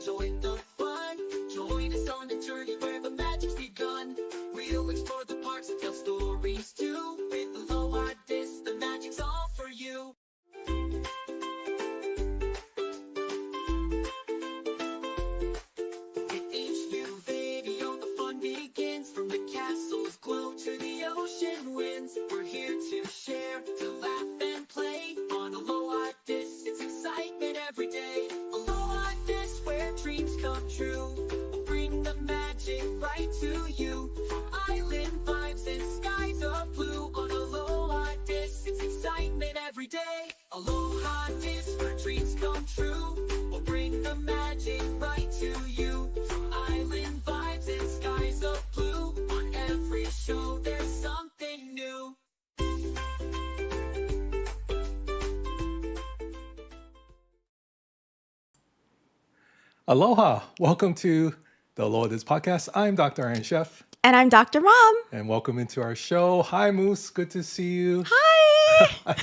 join the fun. Join us on a journey where the magic's begun. We'll explore the parks and tell stories too. With Aloha DIS, the magic's all for you. With each new video, the fun begins. From the castle's glow to the ocean winds. We're here to share, to laugh and play. On Aloha DIS, it's excitement every day. Aloha DIS, where dreams come true. We'll bring the magic right to you. From island vibes and skies of blue. On Aloha DIS, it's excitement every day. Aloha DIS, where dreams come true. We'll bring the magic right to you. From island vibes and skies of blue. On every show, there's something new. Aloha! Welcome to the Aloha DIS Podcast. I'm Dr. Iron Chef, And I'm Dr. Mom. and welcome into our show. Hi, Moose. Good to see you. Hi.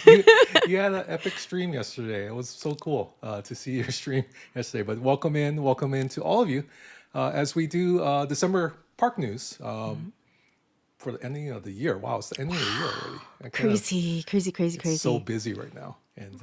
you had an epic stream yesterday. It was so cool to see your stream yesterday. But welcome in to all of you as we do December park news for the ending of the year. Wow, it's the ending of the year already. I kind of- Crazy. so busy right now, and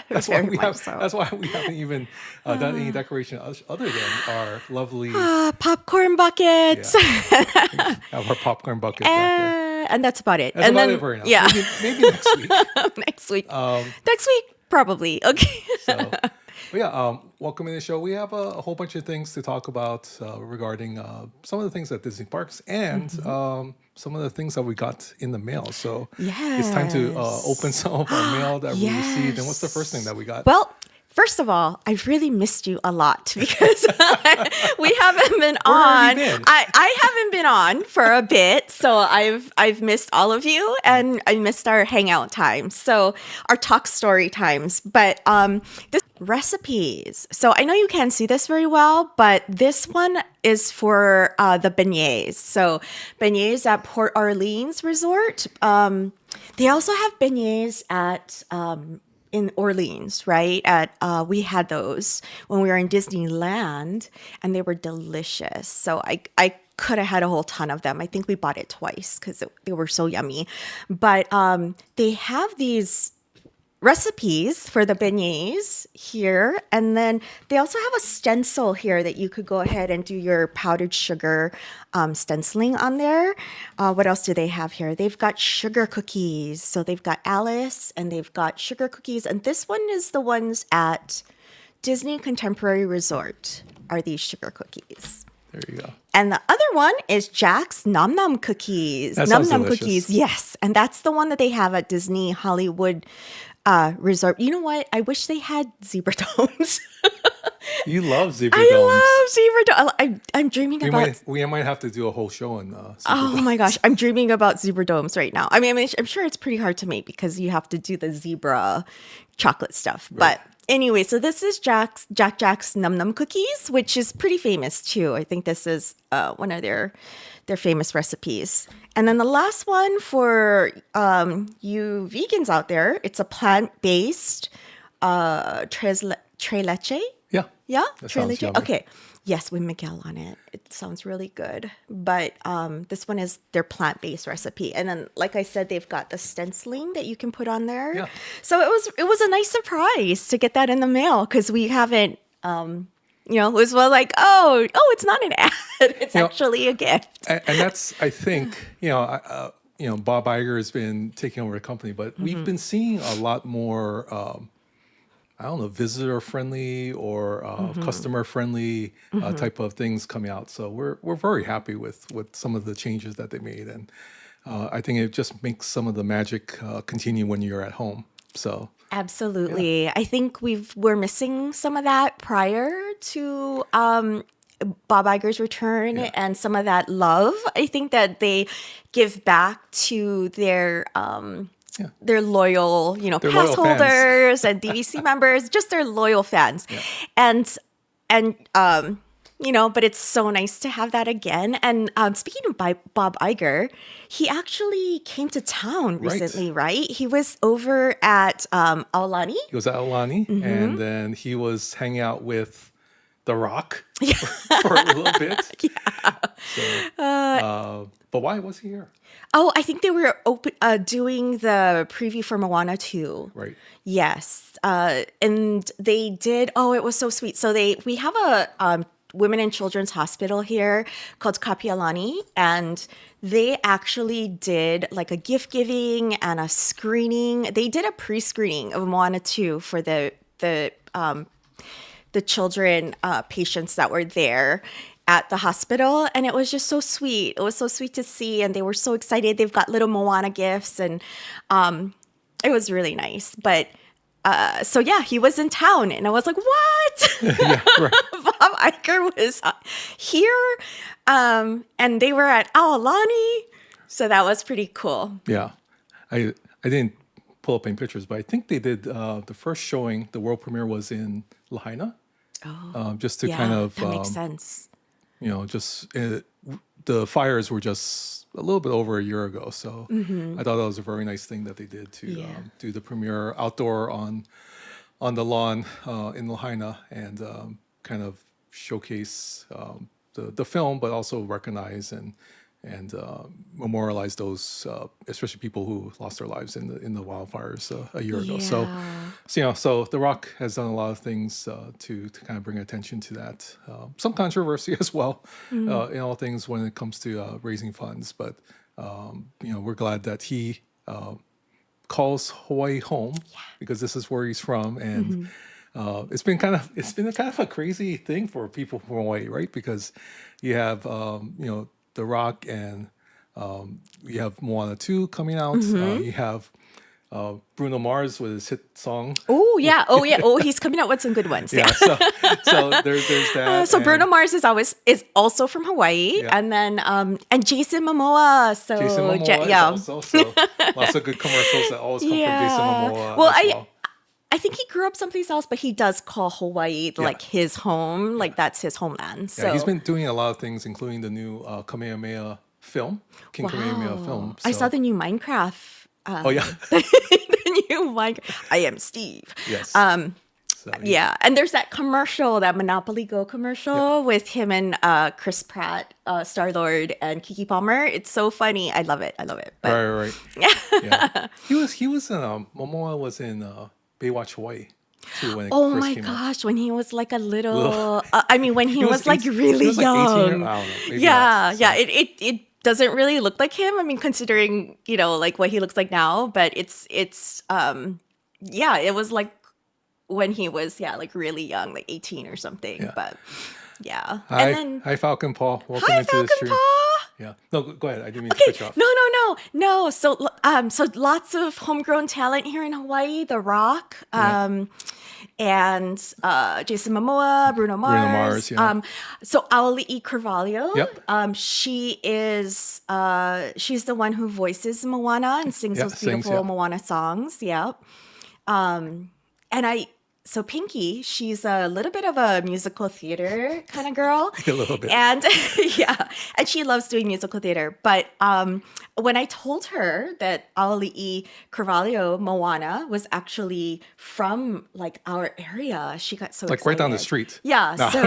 that's why we have. That's why we haven't even done any decoration other than our lovely Popcorn buckets. have our popcorn bucket back there. And that's about it. That's and about then, it for now. Yeah. Maybe next week. Next week. Next week, probably. Okay. But yeah, welcome in the show. We have a whole bunch of things to talk about regarding some of the things at Disney parks and some of the things that we got in the mail. So it's time to open some of our mail that we received. And what's the first thing that we got? Well, first of all, I've really missed you a lot because we haven't been Where have on. you been? I haven't been on for a bit, so I've missed all of you, and I missed our hangout times, so our talk story times. But this recipes. So I know you can't see this very well, but this one is for the beignets. So beignets at Port Orleans Resort. They also have beignets at in Orleans, right? We had those when we were in Disneyland, and they were delicious. So I could have had a whole ton of them. I think we bought it twice because they were so yummy. But they have these recipes for the beignets here, and then they also have a stencil here that you could go ahead and do your powdered sugar stenciling on there. What else do they have here? They've got sugar cookies. So they've got Alice, and they've got sugar cookies, and this one is the ones at Disney Contemporary Resort are these sugar cookies. There you go. And the other one is Jack's Nom Nom Cookies. That Nom sounds Nom delicious. Cookies, yes. And that's the one that they have at Disney Hollywood Resort. You know what? I wish they had zebra domes. You love zebra I domes. love zebra domes. I'm dreaming We about. might have to do a whole show on zebra Oh domes. my gosh, I'm dreaming about zebra domes right now. I mean, I'm sure it's pretty hard to make because you have to do the zebra chocolate stuff. But anyway, so this is Jack's Num Num Cookies, which is pretty famous too. I think this is one of their famous recipes. And then the last one for you vegans out there, it's a plant-based tres leche. Yeah. Yeah? That Tres sounds leche? yummy. Okay. Yes, with Miguel on it. It sounds really good. But this one is their plant-based recipe. And then, like I said, they've got the stenciling that you can put on there. Yeah. So it was a nice surprise to get that in the mail because we haven't, it was well like, oh, it's not an ad. It's actually a gift. And that's, I think, Bob Iger has been taking over the company, but we've been seeing a lot more, visitor-friendly or customer-friendly type of things coming out. So we're very happy with some of the changes that they made, and I think it just makes some of the magic continue when you're at home. So Absolutely. I think we're missing some of that prior to Bob Iger's return and some of that love. I think that they give back to their loyal, Their pass loyal fans. holders and DVC members, just their loyal fans. And but it's so nice to have that again. And speaking of Bob Iger, he actually came to town recently, right? He was over at Aulani. he was at Aulani, and then he was hanging out with The Rock for a little bit. Yeah. But why was he here? Oh, I think they were doing the preview for Moana 2. Right. Yes. And they did. Oh, it was so sweet. So we have a women and children's hospital here called Kapiolani, and they actually did like a gift giving and a screening. They did a pre-screening of Moana 2 for the children patients that were there at the hospital, and it was just so sweet. It was so sweet to see, and they were so excited. They've got little Moana gifts, and it was really nice. But so yeah, he was in town, and I was like, "What?" Yeah, right. Bob Iger was here, and they were at Aulani, so that was pretty cool. Yeah, I didn't pull up any pictures, but I think they did the first showing. The world premiere was in Lahaina. Oh, just to yeah, kind of that makes sense. The fires were just a little bit over a year ago, so I thought that was a very nice thing that they did to do the premiere outdoor on the lawn in Lahaina, and kind of showcase the film, but also recognize and memorialize those, especially people who lost their lives in the wildfires a year ago. So The Rock has done a lot of things to kind of bring attention to that. Some controversy as well in all things when it comes to raising funds, but we're glad that he calls Hawaii home because this is where he's from, and it's been kind of a crazy thing for people from Hawaii, right? Because you have The Rock, and you have Moana 2 coming out. You have Bruno Mars with his hit song. Oh yeah, oh he's coming out with some good ones. Yeah, so there's that. So Bruno Mars is also from Hawaii, and then and Jason Momoa. So Jason Momoa is also, so lots of good commercials that always come from Jason Momoa. Well, I think he grew up someplace else, but he does call Hawaii like his home, like that's his homeland. So he's been doing a lot of things, including the new Kamehameha film, King Kamehameha film. I saw the new Minecraft. Oh yeah, the new Minecraft. I am Steve. Yes. Yeah, and there's that commercial, that Monopoly Go commercial with him and Chris Pratt, Star-Lord, and Keke Palmer. It's so funny. I love it. But, right. Yeah. He was in Momoa was in Baywatch Hawaii too when it oh first my came out. gosh, when he was like a little when he was like really he was like young. 18 or, I don't know, maybe yeah, not, so. it doesn't really look like him. I mean, considering like what he looks like now, but it's it was like when he was like really young, like 18 or something. Yeah. But yeah. Hi Falcon Paul. Welcome Hi, into Falcon the stream. Paul. Yeah. No, go ahead. I didn't mean to cut you off. No. So lots of homegrown talent here in Hawaii. The Rock, and Jason Momoa, Bruno Mars. So Auli'i Carvalho. Yep. She's the one who voices Moana and sings those beautiful Moana songs. Yep. So Pinky, she's a little bit of a musical theater kind of girl. A little bit. And and she loves doing musical theater. But when I told her that Auli'i Carvalho, Moana, was actually from like our area, she got so excited. Right down the street. Yeah. No. So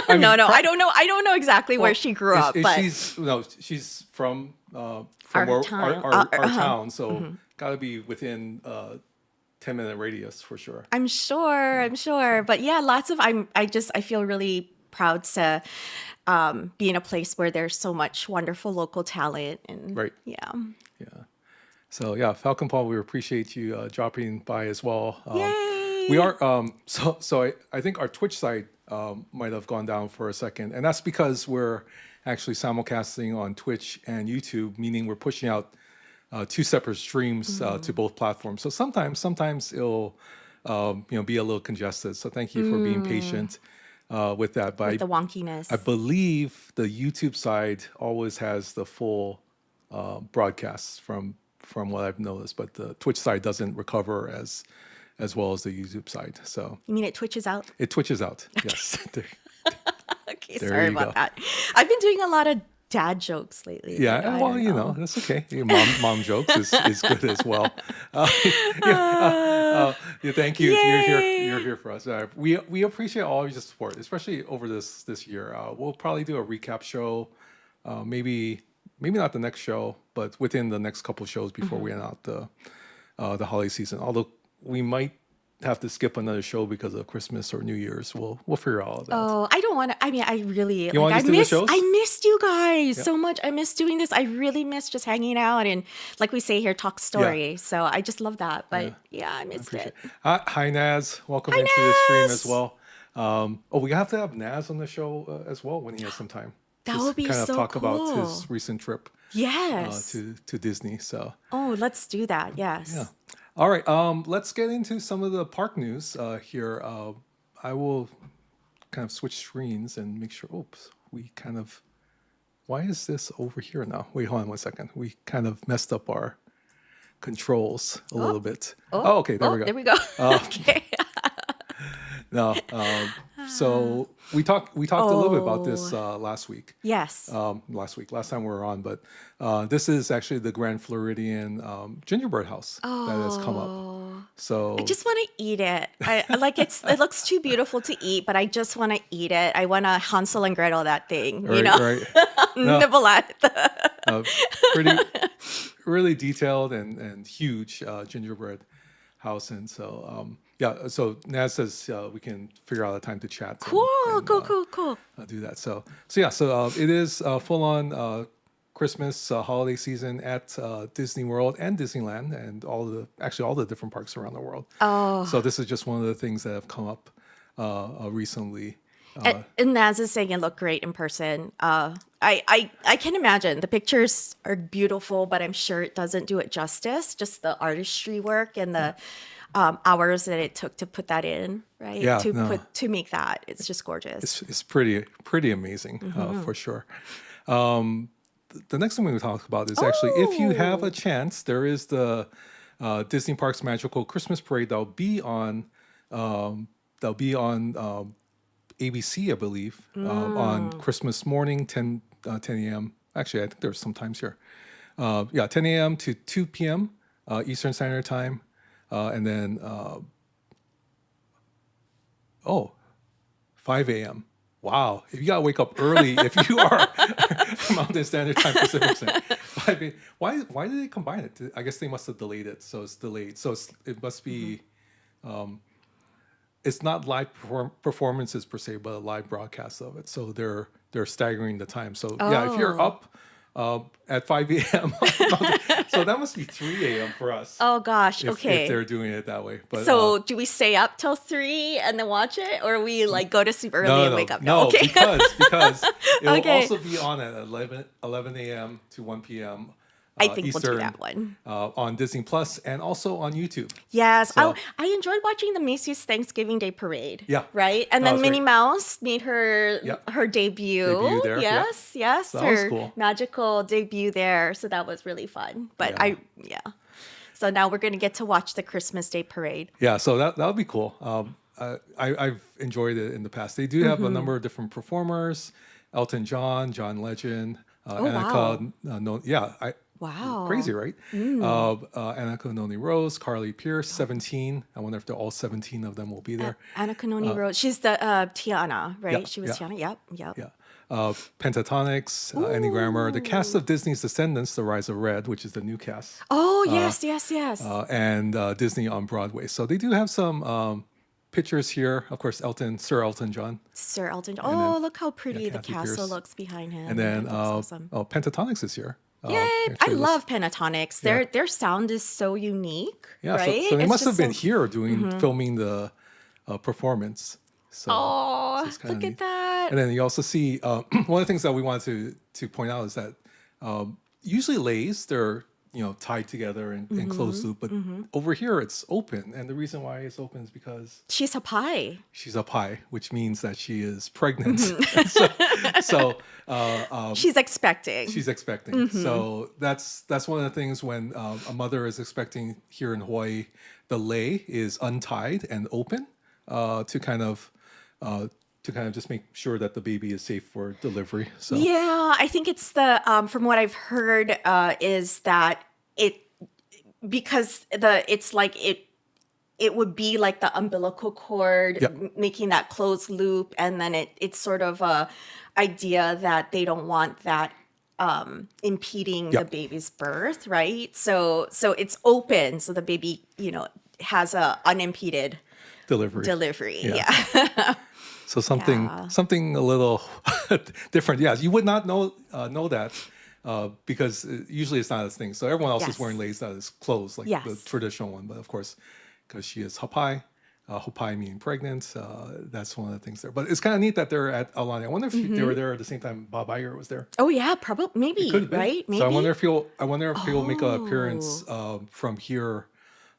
I don't know exactly where she grew up, but she's from our our town. town, so gotta be within 10-minute radius for sure. I'm sure. But yeah, I feel really proud to be in a place where there's so much wonderful local talent. And right. Yeah. So yeah, Falcon Paul, we appreciate you dropping by as well. Yay! We are so I think our Twitch site might have gone down for a second, and that's because we're actually simulcasting on Twitch and YouTube, meaning we're pushing out 2 separate streams to both platforms. So sometimes it'll be a little congested. So thank you for being patient with that. But with the wonkiness. I believe the YouTube side always has the full broadcasts from what I've noticed, but the Twitch side doesn't recover as well as the YouTube side. So you mean it twitches out? It twitches out. Yes. Okay, sorry about that. I've been doing a lot of dad jokes lately. Yeah, I well, don't you know, that's okay. Your mom jokes is good as well. Yeah, yeah, thank you. You're Yay! here for us. We appreciate all your support, especially over this year. We'll probably do a recap show, maybe not the next show, but within the next couple shows before we end out the holiday season. Although we might have to skip another show because of Christmas or New Year's. We'll figure out all that. Oh, I don't want to. I mean, I really You want to like. just do the shows? I missed you guys Yeah. so much. I miss doing this. I really miss just hanging out and, like we say here, talk story. So I just love that. But yeah, I missed Appreciate it. it. Hi, Naz. Welcome Hi, into the stream Naz. as well. We have to have Naz on the show as well when he has some time. That Just would be kind of so talk about cool. his recent trip Yes. to Disney. So Oh, let's do that. Yes. yeah. All right. Let's get into some of the park news here. I will kind of switch screens and make sure. Oops, we kind of. Why is this over here now? Wait, hold on 1 second. We kind of messed up our controls a little bit. Oh, okay. There we go. There we go. Okay. No. So we talked a little bit about this last week. Yes. Last time we were on, but this is actually the Grand Floridian gingerbread house that has come up. So I just want to eat it. I like it looks too beautiful to eat, but I just want to eat it. I want to Hansel and Gretel that thing, you know, right. No, nibble at the. pretty, really detailed and huge gingerbread house, and so yeah. So Naz says we can figure out a time to chat. Cool. Do that. So yeah. So it is full on Christmas holiday season at Disney World and Disneyland and all the different parks around the world. Oh. So this is just one of the things that have come up recently. And Naz is saying it looked great in person. I can imagine the pictures are beautiful, but I'm sure it doesn't do it justice. Just the artistry work and the hours that it took to put that in, right? Yeah, to make that, it's just gorgeous. It's pretty amazing for sure. The next thing we will talk about is actually if you have a chance, there is the Disney Parks Magical Christmas Parade that'll be on ABC, I believe, on Christmas morning, 10 a.m. Actually, I think there's some times here. 10 a.m. to 2 p.m. Eastern Standard Time. And then, 5 a.m. Wow. If you got to wake up early, if you are Mountain Standard Time, Pacific Standard, 5 a.m. Why did they combine it? I guess they must have delayed it. So it's delayed. So it must be, it's not live performances per se, but a live broadcast of it. So they're staggering the time. So yeah, if you're up at 5 a.m., so that must be 3 a.m. for us. Oh gosh, If okay. they're doing it that way. But So do we stay up till 3 and then watch it, or we like go to sleep early and wake up? No, Okay. because it will Okay. also be on at 11 a.m. to 1 p.m. I think Eastern, we'll do that one. on Disney Plus and also on YouTube. Yes. So- I enjoyed watching the Macy's Thanksgiving Day Parade. Yeah. Right? And That then was Minnie great. Mouse made her Yeah. debut. Debut there, yeah. Yes. So that was her cool. magical debut there. So that was really fun. But Yeah. So now we're going to get to watch the Christmas Day Parade. Yeah, so that would be cool. I've enjoyed it in the past. They do have a number of different performers: Elton John, John Legend, Annika. Wow. Crazy, right? Annika Noni Rose, Carly Pierce, 17. I wonder if they're all 17 of them will be there. Anna Kanoni Rose. She's the Tiana, right? yeah, She was yeah. Tiana. Yep. Yeah. Pentatonics, Annie Grammer, the cast of Disney's Descendants, The Rise of Red, which is the new cast, Oh, yes. and Disney on Broadway. So they do have some pictures here. Of course, Sir Elton John. Sir Elton John. Oh, look how pretty the Kathy castle Pierce. looks behind him. And then, That looks awesome. Pentatonics is here. Yay! I actually, love Pentatonics. Their sound is so unique, Yeah, right? so they It's must have just been here filming the performance. So Oh, it's kinda look neat. at that. And then you also see one of the things that we wanted to point out is that usually leis, they're tied together in closed loop, but over here it's open, and the reason why it's open is because She's up high. she's up high, which means that she is pregnant. so She's expecting. she's expecting. So that's one of the things when a mother is expecting here in Hawaii, the lei is untied and open to kind of to kind of just make sure that the baby is safe for delivery. So Yeah, I think it's the from what I've heard is that because it's like it would be like the umbilical cord Yep. making that closed loop, and then it's sort of a idea that they don't want that impeding the Yep. baby's birth, right? So it's open, so the baby, has a unimpeded delivery. Yeah. Yeah. So something Yeah. something a little different. Yes, you would not know that because usually it's not a thing. So everyone else is Yes. wearing leis that is closed, like the Yes. traditional one. But of course, because she is hapai, hapai meaning pregnant, that's one of the things there. But it's kind of neat that they're at Alani. I wonder if they were there at the same time Bob Iger was there. Oh yeah, probably maybe, Could have been. right? Maybe. So I wonder if he'll make an appearance from here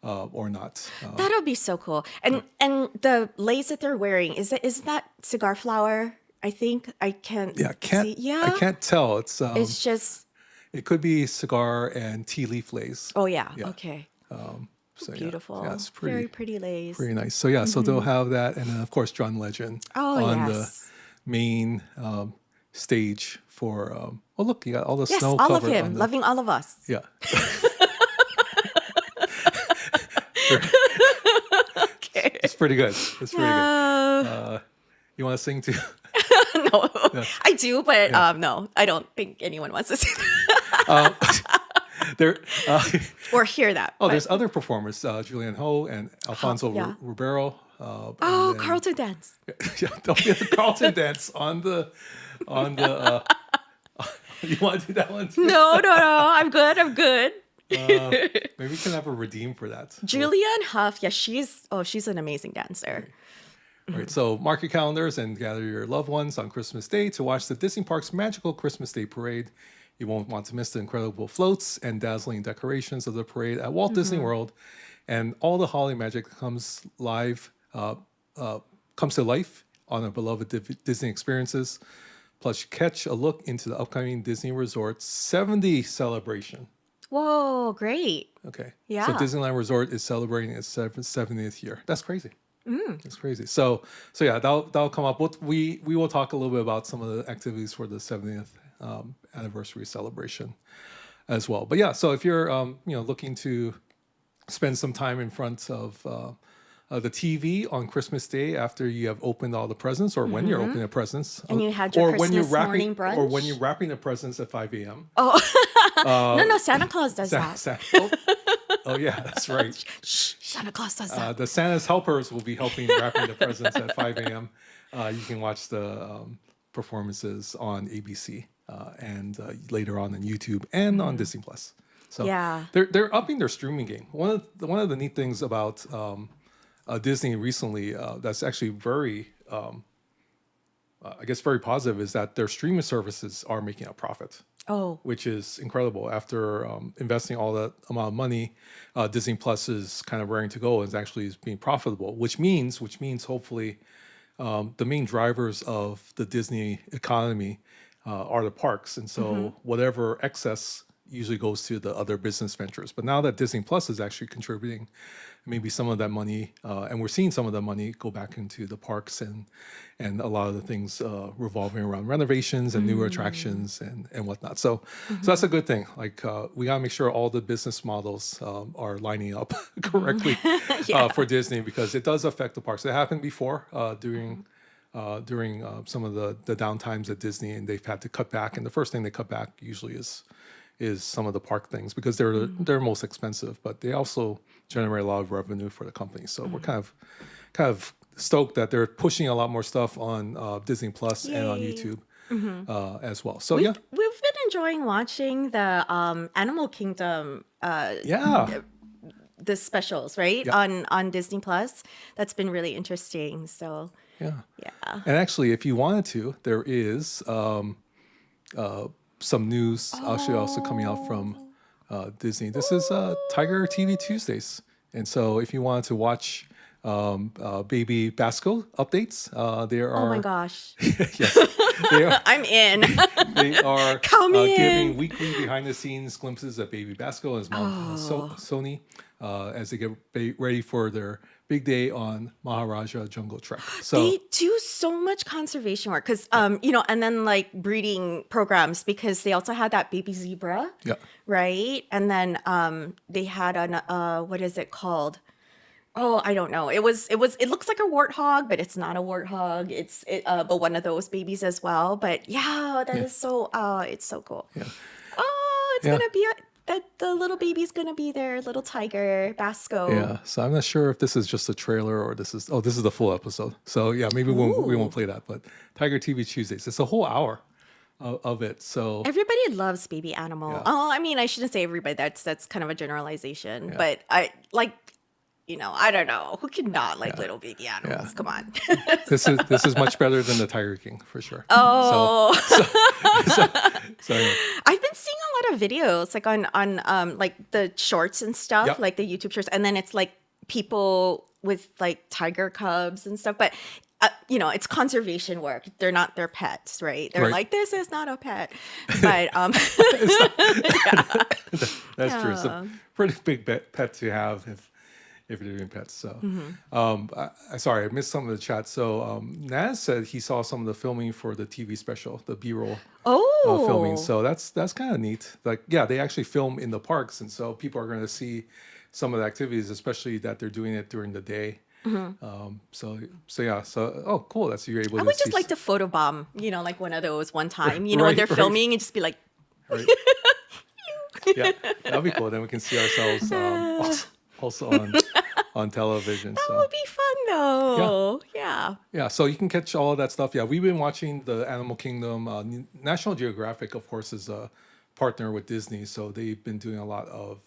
or not. That'll be so cool. And the lace that they're wearing is that cigar flower? I think I can't. Yeah, see. Yeah, I can't tell. It's just. It could be cigar and tea leaf lace. Oh yeah. Yeah. Okay. So, Beautiful. Yeah, it's Very pretty lace. pretty nice. So yeah, so they'll have that, and then of course John Legend Oh on yes. the main stage for. Oh look, you got all the Yes, snow all of covered him, on the. loving all of us. Yeah. Okay. It's pretty good. It's pretty good. You want to sing too? No, Yeah. I do, but no, I don't think anyone wants to see that There. or hear that. Oh, but- there's other performers, Julianne Ho and Alfonso yeah. Ribeiro. Oh, and then- Carlton dance. Yeah, don't be the Carlton dance on the. You want to do that one too? No, I'm good. I'm good. Maybe we can have a redeem for that. Julianne Hough, yeah, she's an amazing dancer. All right, so mark your calendars and gather your loved ones on Christmas Day to watch the Disney Parks magical Christmas Day parade. You won't want to miss the incredible floats and dazzling decorations of the parade at Walt Disney World, and all the holiday magic comes to life on our beloved Disney experiences. Plus, catch a look into the upcoming Disney Resort 70 celebration. Whoa, great. Okay. Yeah. So Disneyland Resort is celebrating its 70th year. That's crazy. That's crazy. So yeah, that'll come up. We will talk a little bit about some of the activities for the 70th anniversary celebration as well. But yeah, so if you're looking to spend some time in front of the TV on Christmas Day after you have opened all the presents, or when you're opening the presents, And you had your or when you're Christmas morning wrapping, brunch? or when you're wrapping the presents at 5 a.m. No, Santa Claus does that. Oh yeah, that's right. Shh, Santa Claus does that. The Santa's helpers will be helping wrapping the presents at 5 a.m. You can watch the performances on ABC and later on YouTube and on Disney Plus. So Yeah. they're upping their streaming game. One of the neat things about Disney recently that's actually very I guess very positive is that their streaming services are making a profit. Oh, Which is incredible. After investing all that amount of money, Disney Plus is kind of raring to go and is actually being profitable. Which means hopefully the main drivers of the Disney economy are the parks, and so whatever excess usually goes to the other business ventures. But now that Disney Plus is actually contributing maybe some of that money, and we're seeing some of the money go back into the parks and a lot of the things revolving around renovations and new attractions and whatnot. So that's a good thing. Like we gotta make sure all the business models are lining up correctly for Disney, because it does affect the parks. It happened before during some of the downtimes at Disney, and they've had to cut back. And the first thing they cut back usually is some of the park things, because they're most expensive, but they also generate a lot of revenue for the company. So we're kind of stoked that they're pushing a lot more stuff on Disney Plus and on Yay. YouTube as well. So yeah, we've been enjoying watching the Animal Kingdom the specials, right? Yeah. On Disney Plus. That's been really interesting. So yeah. yeah. And actually, if you wanted to, there is some news actually also coming out from Disney. This is Tiger TV Tuesdays, and so if you wanted to watch Baby Basco updates, there are. Oh my gosh. Yes, they are. I'm in. They are Come giving in. weekly behind-the-scenes glimpses of Baby Basco and his mom, Sony, as they get ready for their big day on Maharaja Jungle Trek. So They do so much conservation work because, and then like breeding programs because they also had that baby zebra, yeah, right? And then they had what is it called? Oh, I don't know. It looks like a warthog, but it's not a warthog. But one of those babies as well. But yeah, that is so, it's so cool. yeah, Oh, it's Yeah. gonna be the little baby's gonna be there, little tiger, Basco. yeah. So I'm not sure if this is just a trailer or this is the full episode. So yeah, maybe we won't play that. But Tiger TV Tuesdays, it's a whole hour of it. So Everybody loves baby animal. Yeah. Oh, I mean, I shouldn't say everybody. That's kind of a generalization. But I like, I don't know. Who cannot like little baby animals? Yeah. Come on. this is much better than the Tiger King for sure. Oh. So yeah. I've been seeing a lot of videos like on like the shorts and stuff, Yep. like the YouTube shorts, and then it's like people with like tiger cubs and stuff. But it's conservation work. They're not their pets, right? They're Right. like, this is not a pet. But That's true. It's Yeah. a pretty big pet to have if you're doing pets. So, sorry, I missed some of the chat. So, Naz said he saw some of the filming for the TV special, the B-roll filming. So that's kind of neat. Like, yeah, they actually film in the parks, and so people are going to see some of the activities, especially that they're doing it during the day. So yeah. So cool. That's you're able. I to would just see like to photobomb, like one of those one time, when Right, they're right. filming and just be like, Right. Yeah, that'd be cool. Then we can see ourselves also on television. that So would be fun though. Yeah. yeah, so you can catch all of that stuff. Yeah, we've been watching the Animal Kingdom. National Geographic, of course, is a partner with Disney, so they've been doing a lot of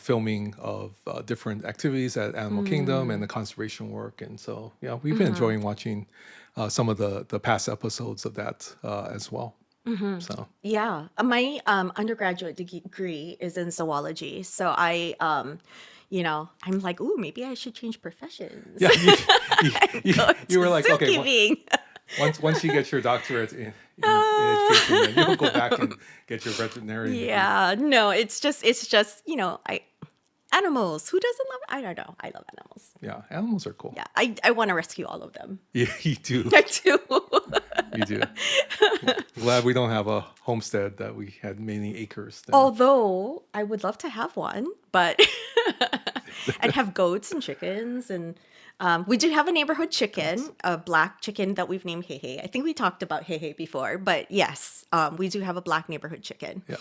filming of different activities at Animal Kingdom and the conservation work. And so yeah, we've been enjoying watching some of the past episodes of that as well. So Yeah. My undergraduate degree is in zoology. So I'm like, ooh, maybe I should change professions. yeah, you were like, okay, Zookeeping. once you get your doctorate in education, then you'll go back and get your veterinary degree. Yeah. No, it's just, animals. Who doesn't love? I don't know. I love animals. Yeah, animals are cool. Yeah. I want to rescue all of them. Yeah, you do. I do. You do. Glad we don't have a homestead that we had many acres. Then. Although I would love to have one, but and have goats and chickens, and we do have a neighborhood chicken, a black chicken that we've named Hey Hey. I think we talked about Hey Hey before, but yes, we do have a black neighborhood chicken. Yeah.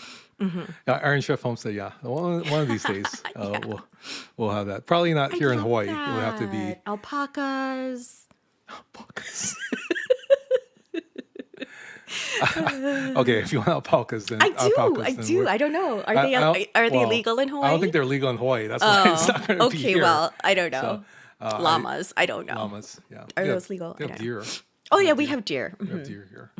Yeah, Iron Chef Homestead. Yeah, one of these days we'll have that. Probably not here in love Hawaii. It would have to be that. Alpacas. alpacas. Okay, if you want alpacas, then I do. alpacas, I then do. we're- I don't know. Are I- they well, legal in Hawaii? I don't think they're legal in Hawaii. That's why it's not going to be Okay, here. well, I don't know. So, Llamas. I don't know. llamas. Yeah. Are They have- those legal? They I have don't know. deer. Oh yeah, we have deer. We have deer here.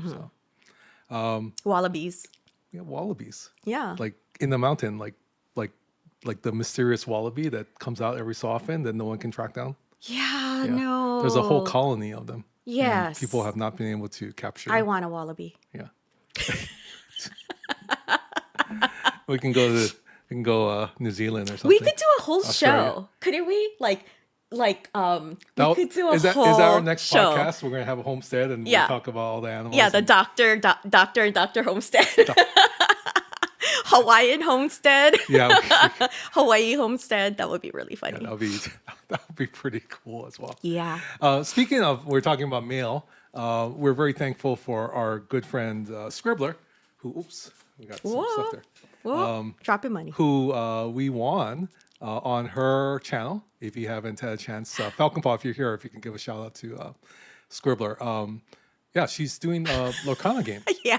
So Wallabies. yeah, wallabies. Yeah. Like in the mountain, like the mysterious wallaby that comes out every so often that no one can track down. Yeah, Yeah. no. There's a whole colony of them. and Yes. people have not been able to capture. I them. want a wallaby. Yeah. we can go New Zealand or something. We could do a whole Australia. show, couldn't we? We Now, could do a is that whole our next show. podcast? We're gonna have a homestead and Yeah. we'll talk about all the animals. Yeah, the and- doctor and Dr. Homestead. Hawaiian homestead. yeah, Hawaii homestead. That would be really funny. that would be pretty cool as well. Yeah. Speaking of, we're talking about mail. We're very thankful for our good friend Scribbler, who we got some Whoa. stuff there. Whoa. Dropping money. Who we won on her channel. If you haven't had a chance, Falcon Paw, if you're here, if you can give a shout out to Scribbler. Yeah, she's doing a Lorcana game. Yeah.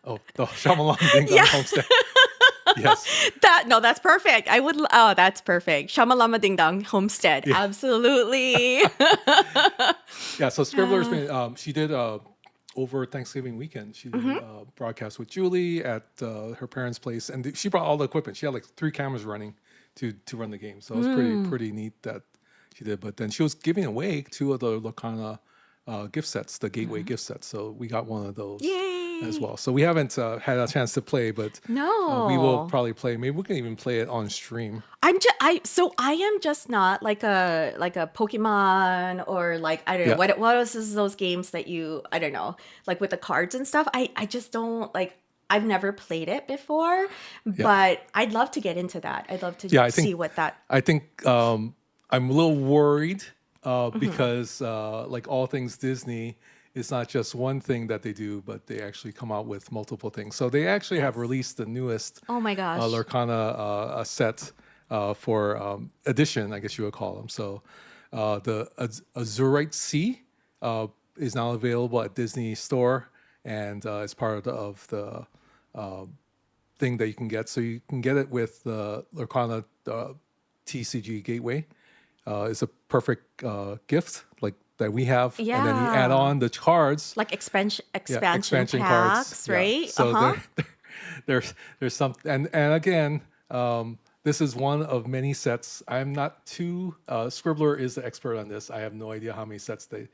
Oh, the Shyamalan Ding Dong Yeah. Homestead. Yes. That's perfect. That's perfect. Shamalama Ding Dong Homestead. Absolutely. Yeah, so Scribbler's been, she did over Thanksgiving weekend, she did a broadcast with Julie at her parents' place, and she brought all the equipment. She had like 3 cameras running to run the game. So it was pretty neat that she did. But then she was giving away 2 of the Lorcana gift sets, the Gateway gift sets. So we got one of those. Yay. as well. So we haven't had a chance to play, but No. we will probably play. Maybe we can even play it on stream. I am just not like a Pokemon or like I don't know Yeah. what else is those games that you I don't know like with the cards and stuff. I just don't like. I've never played it before, but I'd love to get into that. I'd love to see what that. I think I'm a little worried because like all things Disney, it's not just one thing that they do, but they actually come out with multiple things. So they actually have released the newest Oh my gosh. Lorcana set for edition, I guess you would call them. So the Azurite Sea is now available at Disney Store, and it's part of the thing that you can get. So you can get it with the Lorcana TCG Gateway. It's a perfect gift like that we have, and then you add on the cards, Like expansion expansion packs, cards, right? So there's some, and again, this is one of many sets. I'm not too. Scribbler is the expert on this. I have no idea how many sets they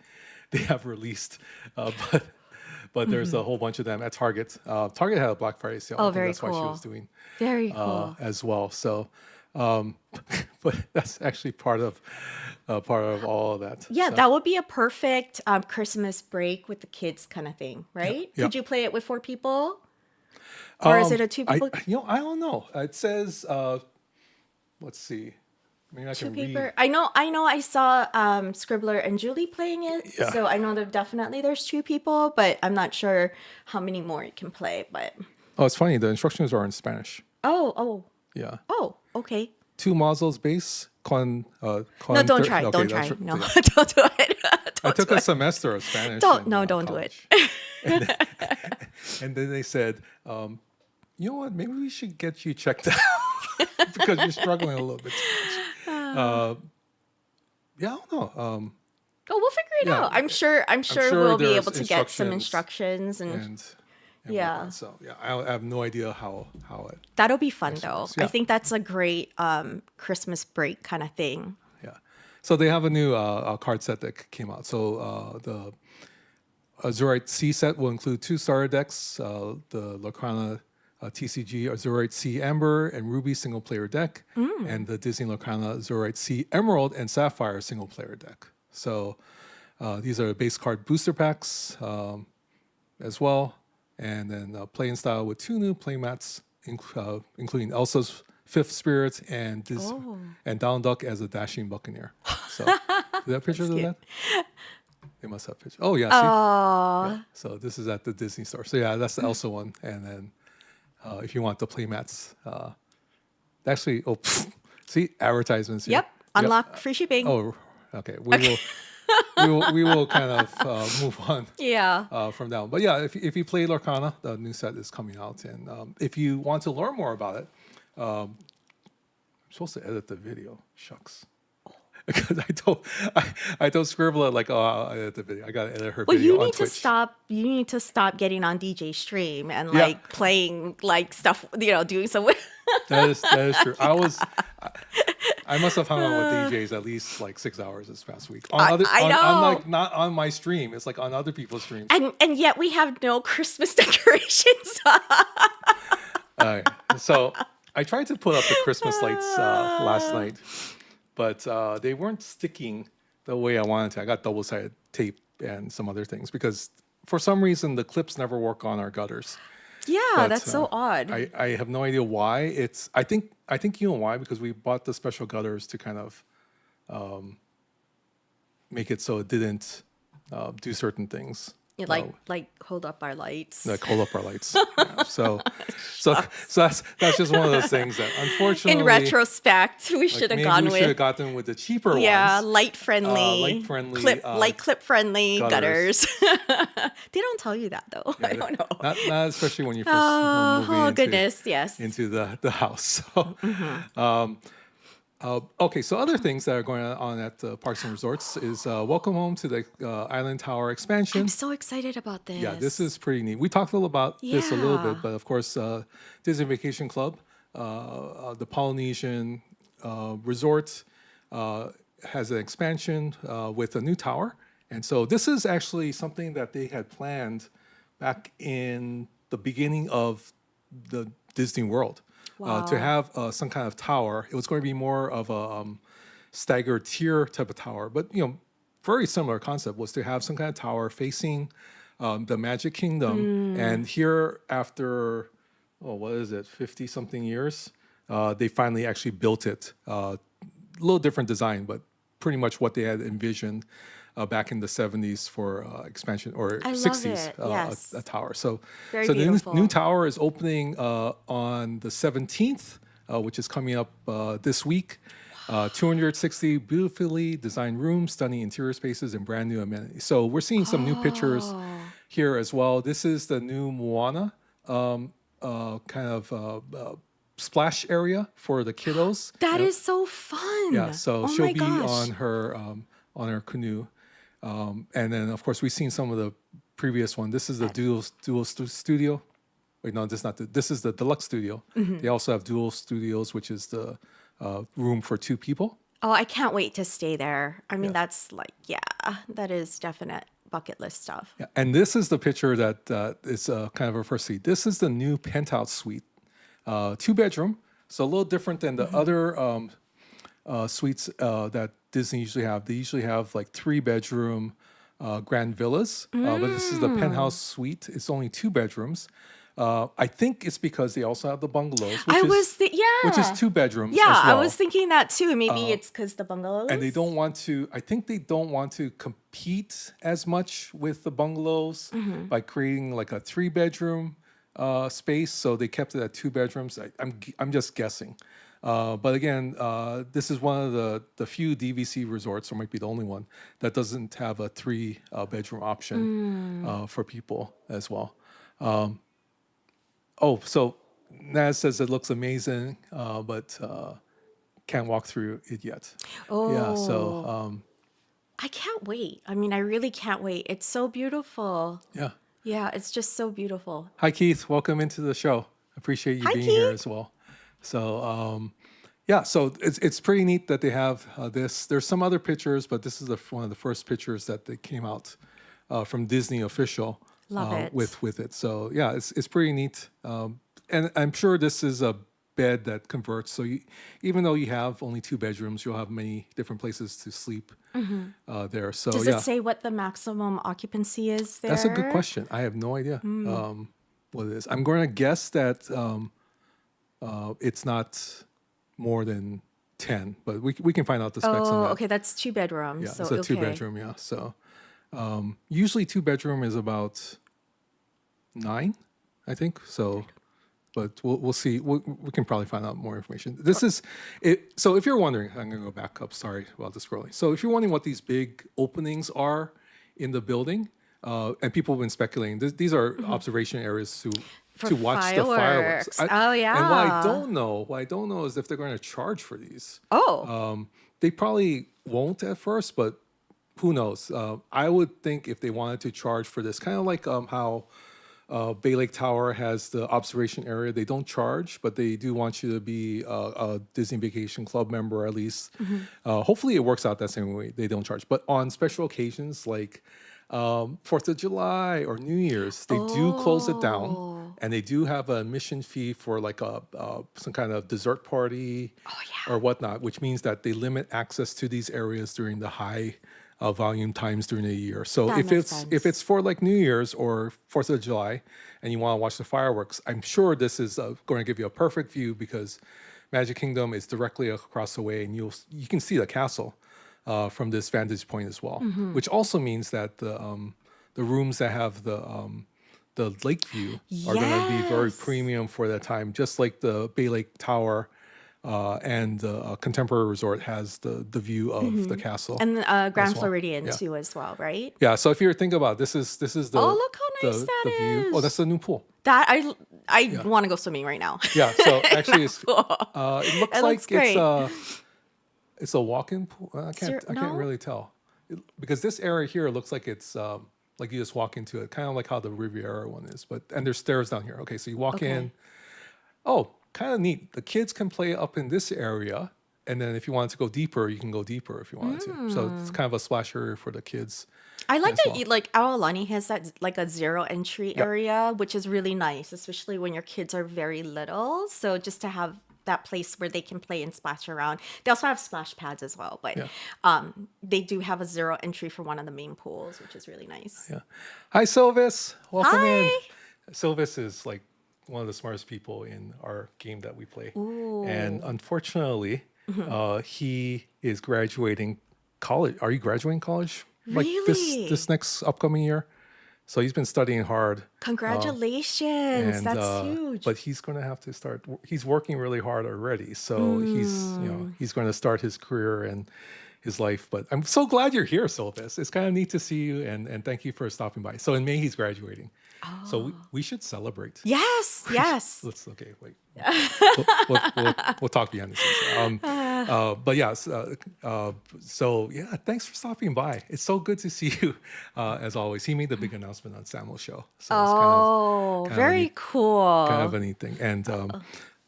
have released, but there's a whole bunch of them at Target. Target had a Black Friday sale. I think very that's why she cool. was doing Very cool. as well. So, but that's actually part of all of that. Yeah, So, that would be a perfect Christmas break with the kids kind of thing, right? yeah. Could you play it with 4 people? Or is it a 2 people? I don't know. It says, let's see. Maybe I 2 can people. read. I know. I saw Scribbler and Julie playing it, Yeah. so I know that definitely there's 2 people, but I'm not sure how many more you can play. But Oh, it's funny. The instructions are in Spanish. oh, Yeah. okay. 2 modules base. No, don't try. Okay, Don't that's try. right. No, Yeah. don't do it. I took a semester of Spanish. Don't in, don't do college. it. And then they said, you know what? Maybe we should get you checked out because you're struggling a little bit too much. Yeah, I don't know. Oh, we'll figure it Yeah. out. I'm sure sure we'll be there's able to get some instructions instructions and And Yeah. whatnot. So yeah, I have no idea how it. that'll be fun though. Yeah. I think that's a great Christmas break kind of thing. Yeah. So they have a new card set that came out. So the Azurite Sea set will include 2 starter decks, the Lorcana TCG Azurite Sea Amber and Ruby single player deck, and the Disney Lorcana Azurite Sea Emerald and Sapphire single player deck. So these are base card booster packs as well, and then play in style with 2 new playmats, including Elsa's Fifth Spirit and Donald Duck as a dashing buccaneer. So is that pictures of that? They must have pictures. Oh yeah, see? Yeah. So this is at the Disney store. So yeah, that's the Elsa one, and then if you want the playmats, actually, see advertisements. Here. Yep. Unlock free shipping. Oh, okay. We will kind of move on. Yeah. From now. But yeah, if you play Lorcana, the new set is coming out, and if you want to learn more about it, I'm supposed to edit the video. Shucks. Because I told Scribbler like, oh, I'll edit the video. I gotta edit her Well, video you on need to Twitch. stop. You need to stop getting on DJ stream and Yeah. like playing like stuff. Doing some. That is true. I must have hung out with DJs at least like 6 hours this past week. I know. Like not on my stream. It's like on other people's streams. And yet we have no Christmas decorations. So I tried to put up the Christmas lights last night, but they weren't sticking the way I wanted to. I got double-sided tape and some other things because for some reason the clips never work on our gutters. Yeah, But, that's so odd. I have no idea why. I think you know why, because we bought the special gutters to kind of make it so it didn't do certain things. like hold up our lights. Like hold up our lights. Yeah. So that's just one of those things that unfortunately In retrospect, we like, should have maybe gone we should have with gotten with the cheaper yeah, ones. light friendly, clip friendly gutters. They don't tell you that though. I don't know. Not especially when you first Oh moving goodness, yes. into the house. So, okay, so other things that are going on at Parks and Resorts is welcome home to the Island Tower expansion. I'm so excited about this. Yeah, this is pretty neat. We talked a little about this a little bit, but of course, Disney Vacation Club, the Polynesian Resort, has an expansion with a new tower. And so this is actually something that they had planned back in the beginning of the Disney World. To Wow. have some kind of tower. It was going to be more of a staggered tier type of tower, but very similar concept was to have some kind of tower facing the Magic Kingdom. And here, after what is it, 50 something years, they finally actually built it. A little different design, but pretty much what they had envisioned back in the 70s for expansion, or I love 60s, it. Yes. a tower. So, Very so the new beautiful. tower is opening on the 17th, which is coming up this week. 260 beautifully designed rooms, stunning interior spaces, and brand new amenities. So we're seeing some new pictures here as well. This is the new Moana kind of splash area for the kiddos. That Yep. is so fun. Yeah, so Oh she'll my be gosh. on her canoe, and then of course we've seen some of the previous one. This is the dual studio. Wait, no, this is not this is the deluxe studio. They also have dual studios, which is the room for two people. Oh, I can't wait to stay there. I mean, Yeah. that's like, that is definite bucket list stuff. Yeah, and this is the picture that is kind of a first see. This is the new penthouse suite, 2 bedroom. So a little different than the other suites that Disney usually have. They usually have like 3 bedroom grand villas, but this is the penthouse suite. It's only 2 bedrooms. I think it's because they also have the bungalows, which which is 2 bedrooms Yeah, as I well. was thinking that too. Maybe it's because the bungalows. And they don't want to. I think they don't want to compete as much with the bungalows by creating like a 3 bedroom space. So they kept it at 2 bedrooms. I'm just guessing. But again, this is one of the few DVC resorts, or might be the only one, that doesn't have a 3 bedroom option for people as well. Oh, so Naz says it looks amazing, but can't walk through it yet. Yeah, so Oh, I can't wait. I mean, I really can't wait. It's so beautiful. yeah. Yeah, it's just so beautiful. Hi, Keith. Welcome into the show. Appreciate you Hi, being here Keith. as well. So, yeah, so it's pretty neat that they have this. There's some other pictures, but this is one of the first pictures that they came out from Disney official Love it. with it. So yeah, it's pretty neat. And I'm sure this is a bed that converts. So even though you have only 2 bedrooms, you'll have many different places to sleep there. So Does yeah, it say what the maximum occupancy is there? that's a good question. I have no idea what it is. I'm going to guess that it's not more than 10, but we can find out the specs on Oh, that. okay, that's 2 bedrooms. Yeah, So it's a okay. 2 bedroom. Yeah, so usually 2 bedroom is about 9, I think. So, but we'll see. We can probably find out more information. This is it. So if you're wondering, I'm gonna go back up. Sorry about the scrolling. So if you're wondering what these big openings are in the building, and people have been speculating, these are observation areas For to watch the fireworks. fireworks. Oh, And what yeah. I don't know is if they're going to charge for these. Oh, They probably won't at first, but who knows? I would think if they wanted to charge for this, kind of like how Bay Lake Tower has the observation area, they don't charge, but they do want you to be a Disney Vacation Club member at least. Hopefully, it works out that same way. They don't charge, but on special occasions like 4th of July or New Year's, they do close it down, and they do have an admission fee for like some kind of dessert party or whatnot, which means that they limit access to these areas during the high volume times during the year. So That if makes if sense. it's for like New Year's or 4th of July, and you want to watch the fireworks, I'm sure this is going to give you a perfect view because Magic Kingdom is directly across the way, and you can see the castle from this vantage point as well. Which also means that the rooms that have the lake view are going to be very Yes. premium for that time, just like the Bay Lake Tower and the Contemporary Resort has the view of the castle. and Grand well. Floridian Yeah. too as well, right? Yeah, so if you're thinking about it, this is the Oh, look how nice that the view. Oh, is. that's the new pool. That I want to go swimming right now. Yeah, so actually it's Cool. it looks It like looks great. it's a walk-in pool. I can't No? really tell because this area here looks like it's like you just walk into it, kind of like how the Riviera one is. And there's stairs down here. Okay, so you walk in. Okay. Oh, kind of neat. The kids can play up in this area, And then if you wanted to go deeper, you can go deeper if you wanted to. So it's kind of a splash area for the kids. I like as that well. like Aulani has that like a zero entry Yep. area, which is really nice, especially when your kids are very little. So just to have that place where they can play and splash around. They also have splash pads as well, but they do have a zero entry for one of the main pools, which is really nice. Yeah. Hi, Silvis. Welcome in. Hi. Silvis is like one of the smartest people in our game that we play. And unfortunately, he is graduating college. Are you graduating college? Like Really? this next upcoming year? So he's been studying hard. Congratulations. And, That's huge. But he's going to have to start. He's working really hard already, so he's going to start his career and his life. But I'm so glad you're here, Silvis. It's kind of neat to see you, and thank you for stopping by. So in May he's graduating. So we should celebrate. Yes. Okay, wait. We'll talk behind the scenes. But yeah, so yeah, thanks for stopping by. It's so good to see you, as always. He made the big announcement on Samuel's show. So it's kind of very cool. kind of a neat thing. And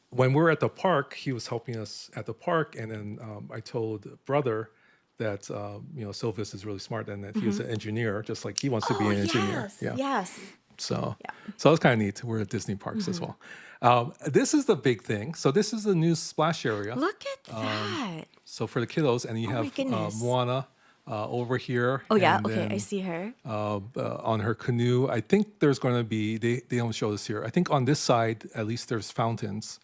when we were at the park, he was helping us at the park, and then I told brother that Silvis is really smart and that he was an engineer, just like he wants to be an engineer. Yes. So it's kind of neat. We're at Disney parks as well. This is the big thing. So this is the new splash area. Look at that. So for the kiddos, and you my have goodness. Moana over here. Oh, yeah. and Okay. then, I see her. on her canoe. I think there's going to be, they don't show this here. I think on this side, at least there's fountains.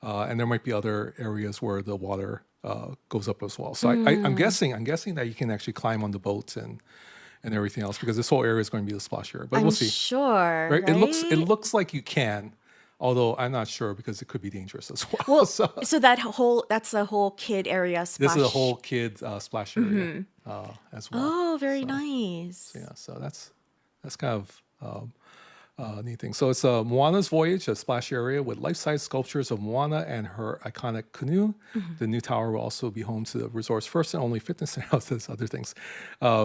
And there might be other areas where the water goes up as well. So I'm guessing that you can actually climb on the boats and everything else, because this whole area is going to be the splash area. But I'm we'll see. sure. Right? Right? It looks like you can, although I'm not sure because it could be dangerous as well. Well, So so that's the whole kid area splash. this is a whole kid splash area as well. Oh, very nice. Yeah, so that's kind of neat thing. So it's Moana's Voyage, a splash area with life-size sculptures of Moana and her iconic canoe. The new tower will also be home to the resort's first and only fitness center, houses, other things,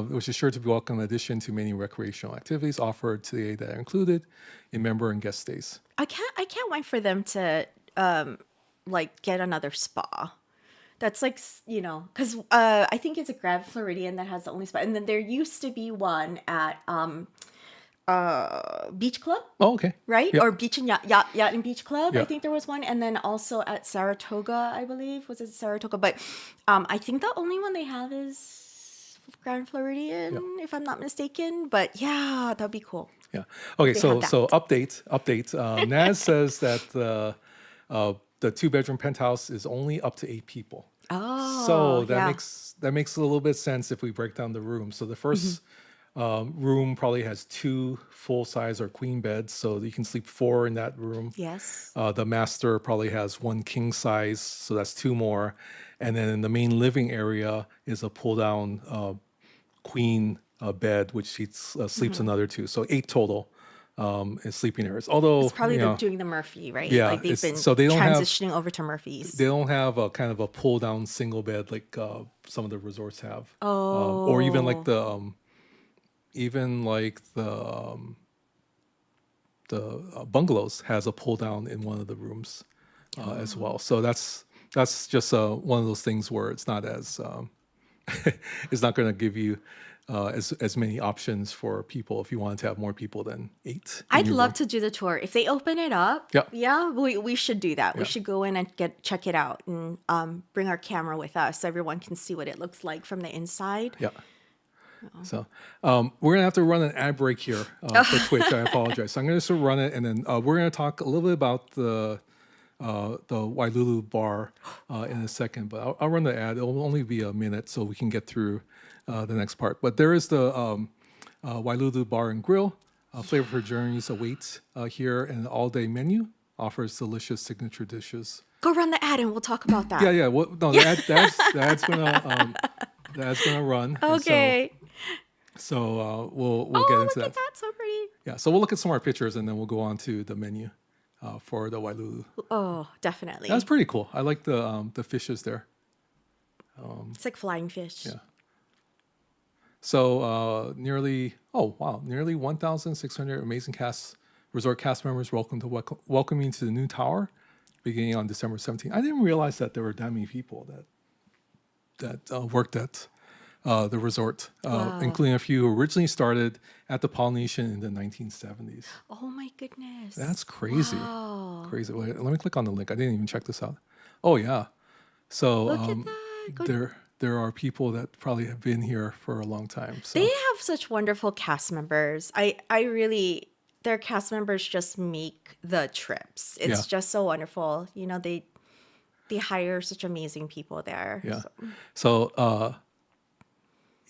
which is sure to be welcome in addition to many recreational activities offered today that are included in member and guest stays. I can't wait for them to like get another spa. That's like, because I think it's a Grand Floridian that has the only spa, and then there used to be one at Beach Club, Oh, okay. right? Yep. Or Beach and Yacht and Beach Club. I Yeah. think there was one, and then also at Saratoga, I believe. Was it Saratoga? But I think the only one they have is Grand Floridian, if I'm not mistaken. But yeah, that'd be cool. Yeah. Okay. They So have update. Naz says that the 2-bedroom penthouse is only up to 8 people. Oh, So that yeah. makes a little bit sense if we break down the room. So the first room probably has 2 full-size or queen beds, so you can sleep 4 in that room. Yes. The master probably has 1 king size, so that's 2 more. And then in the main living area is a pull-down queen bed, which sleeps another 2. So 8 total is sleeping areas. Although It's probably they're doing the Murphy, right? Yeah, Like they've been so they don't have- transitioning over to Murphys. they don't have a kind of a pull-down single bed like some of the resorts have. Oh. Or even like the bungalows has a pull down in one of the rooms as well. So that's just one of those things where it's not as it's not going to give you as many options for people if you wanted to have more people than 8. I'd love to do the tour. If they open it up, Yeah. we should do that. We Yeah. should go in and check it out and bring our camera with us so everyone can see what it looks like from the inside. Yeah. So we're gonna have to run an ad break here for Twitch. I apologize. So I'm gonna just run it, and then we're gonna talk a little bit about the Wailulu bar in a second. But I'll run the ad. It'll only be a minute, so we can get through the next part. But there is the Wailulu Bar and Grill. Flavor for Journeys awaits here, and an all-day menu offers delicious signature dishes. Go run the ad and we'll talk about that. Yeah. Well, no, that's gonna run. And Okay. So we'll Oh, get look into at that. that. So pretty. Yeah, so we'll look at some more pictures and then we'll go on to the menu for the Wailulu. Oh, definitely. That's pretty cool. I like the fishes there. It's like flying fish. Yeah. So nearly 1,600 amazing resort cast members welcome you to the new tower, beginning on December 17th. I didn't realize that there were that many people that that worked at the resort, including a few who originally started at the Polynesian in the 1970s. Oh my goodness. That's crazy. Wow. Crazy. Wait, let me click on the link. I didn't even check this out. Oh yeah. So Look at that. there are people that probably have been here for a long time. So They have such wonderful cast members. I really, their cast members just make the trips. It's Yeah. just so wonderful. You know, they hire such amazing people there. yeah. So- So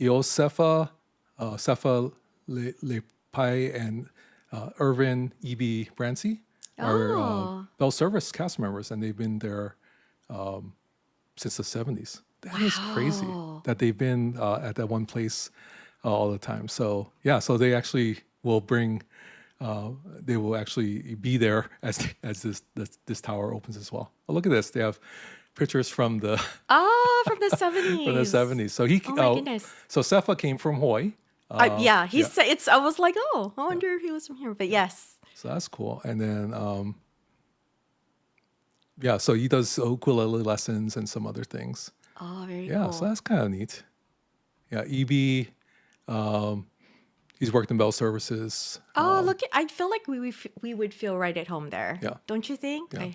Iosefa, Sefa Lepai, and Irvin E.B. Brancy are Oh. Bell Service cast members, and they've been there since the 70s. That is crazy Wow. that they've been at that one place all the time. So yeah, so they actually will bring. They will actually be there as this tower opens as well. Oh, look at this! They have pictures from the Oh, from the 70s. from the 70s. So he, Oh my goodness. so Sefa came from Hawaii. Yeah, he said it's. I was like, oh, I wonder if he was from here. But yes. So that's cool. And then, yeah, so he does ukulele lessons and some other things. Oh, very Yeah, cool. so that's kind of neat. Yeah, EB, he's worked in Bell Services. Oh, look! I feel like we would feel right at home there. Yeah. Don't you think? Yeah.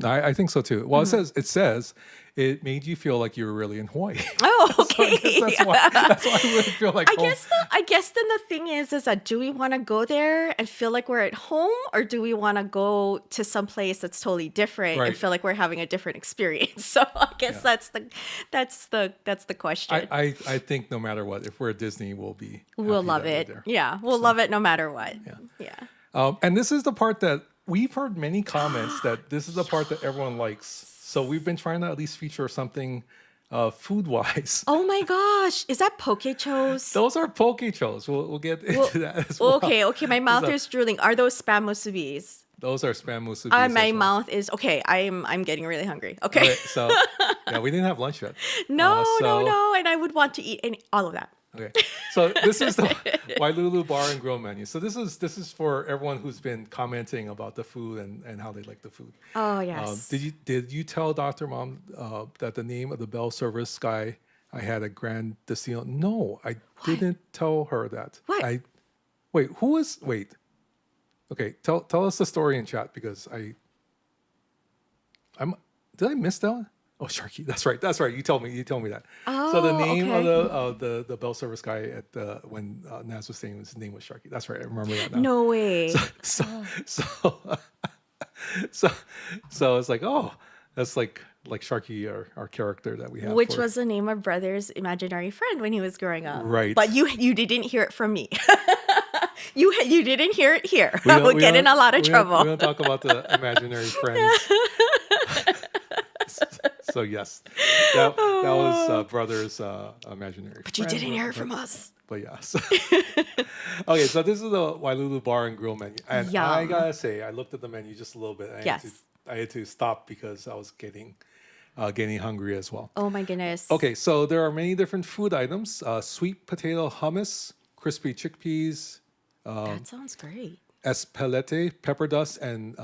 I think so too. Well, Mm-hmm. it says it made you feel like you were really in Hawaii. Oh, So okay. I guess that's why I would feel like home. I guess then the thing is that do we want to go there and feel like we're at home, or do we want to go to some place that's totally different and Right. feel like we're having a different experience? So I guess that's the question. I think no matter what, if we're at Disney, we'll be We'll happy love that we're it. there. Yeah, we'll love it no matter what. Yeah. And this is the part that we've heard many comments that this is the part that everyone likes. So we've been trying to at least feature something food-wise. Oh my gosh, is that poke chos? Those are poke chos. We'll get into that as well. Okay, my mouth is drooling. Are those spam musubis? Those are spam musubis. My as well. mouth is okay. I'm getting really hungry. Okay. Okay, so yeah, we didn't have lunch yet. No, so- no, and I would want to eat all of that. Okay, so this is the Wailulu Bar and Grill menu. So this is for everyone who's been commenting about the food and how they like the food. Oh yes. Did you tell Dr. Mom that the name of the Bell Service guy I had at Grand Destino? No, I didn't tell her that. What? Wait. Okay, tell us the story in chat because did I miss that one? Oh, Sharky, that's right. You told me that. So the name of the Bell Service guy at when Naz was saying his name was Sharky. That's right. I remember that now. No way. So it's like, oh, that's like Sharky, our character that we have. Which was the name of Brother's imaginary friend when he was growing up. Right. But you didn't hear it from me. you didn't hear it here. We don't- We'll we get in don't- a lot of we trouble. We don't talk about the imaginary friends. So yes, that was Brother's imaginary. But you friend, didn't hear it from us. But yes. Okay, so this is the Wailulu Bar and Grill menu, and I Yum. gotta say, I looked at the menu just a little bit. And Yes. I had to stop because I was getting hungry as well. Oh my goodness. Okay, so there are many different food items: sweet potato hummus, crispy chickpeas, That sounds great. espelete, pepper dust, and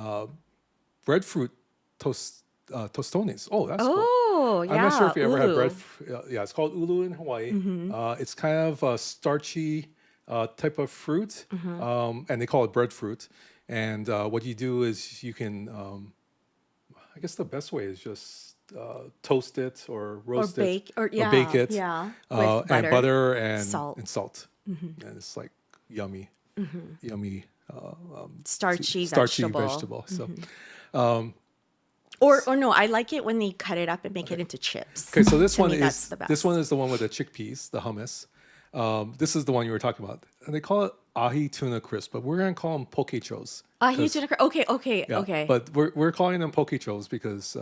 breadfruit tostones. Oh, that's cool. Oh, yeah. I'm not sure if you ever had ulu. bread. Yeah, it's called ulu in Hawaii. It's kind of a starchy type of fruit, and they call it breadfruit. And what you do is you can, I guess the best way is just toast it or roast bake it or bake it, yeah, with and butter and salt. salt. And it's like yummy, yummy starchy vegetable. So. Or no, I like it when they cut it up and make it into chips. Okay, so this To one me, that's is the best. this one is the one with the chickpeas, the hummus. This is the one you were talking about, and they call it ahi tuna crisp, but we're gonna call them pokechos. He's gonna. Okay. Yeah, Okay. but we're calling them pokechos because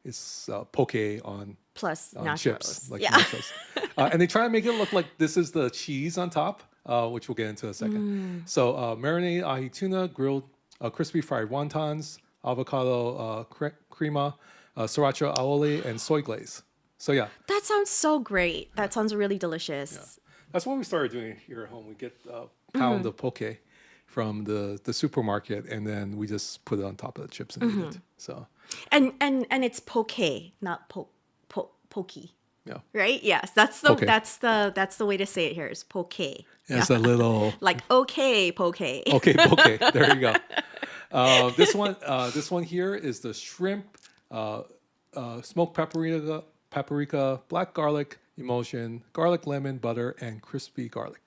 it's poke on Plus on nachos. chips, like yeah. nachos. And they try to make it look like this is the cheese on top, which we'll get into in a second. So marinated ahi tuna, grilled crispy fried wontons, avocado crema, sriracha aioli, and soy glaze. So yeah, That sounds so great. That sounds really delicious. that's what we started doing here at home. We get a pound of poke from the supermarket, and then we just put it on top of the chips and eat it. So And it's poke, not pokey. Yeah. Right? Yes, that's the Poke. that's the way to say it here is poke. It's a little Like okay, poke. okay, poke. There you go. This one here is the shrimp, smoked paprika, black garlic emulsion, garlic, lemon, butter, and crispy garlic.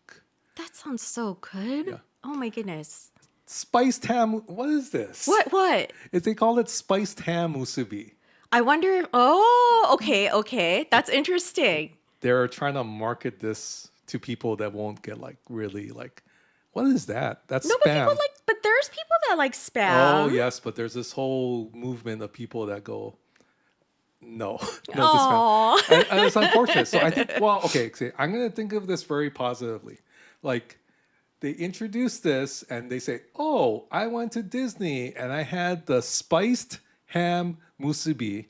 That sounds so good. Yeah. Oh my goodness. Spiced ham. What is this? What? They call it spiced ham musubi. I wonder if, oh, okay. That's interesting. They're trying to market this to people that won't get like really like, what is that? That's No, spam. but there's people that like spam. Oh yes, but there's this whole movement of people that go, no, no to Aw. spam, and it's unfortunate. So I think, well, okay, see, I'm gonna think of this very positively. Like they introduce this and they say, oh, I went to Disney and I had the spiced ham musubi.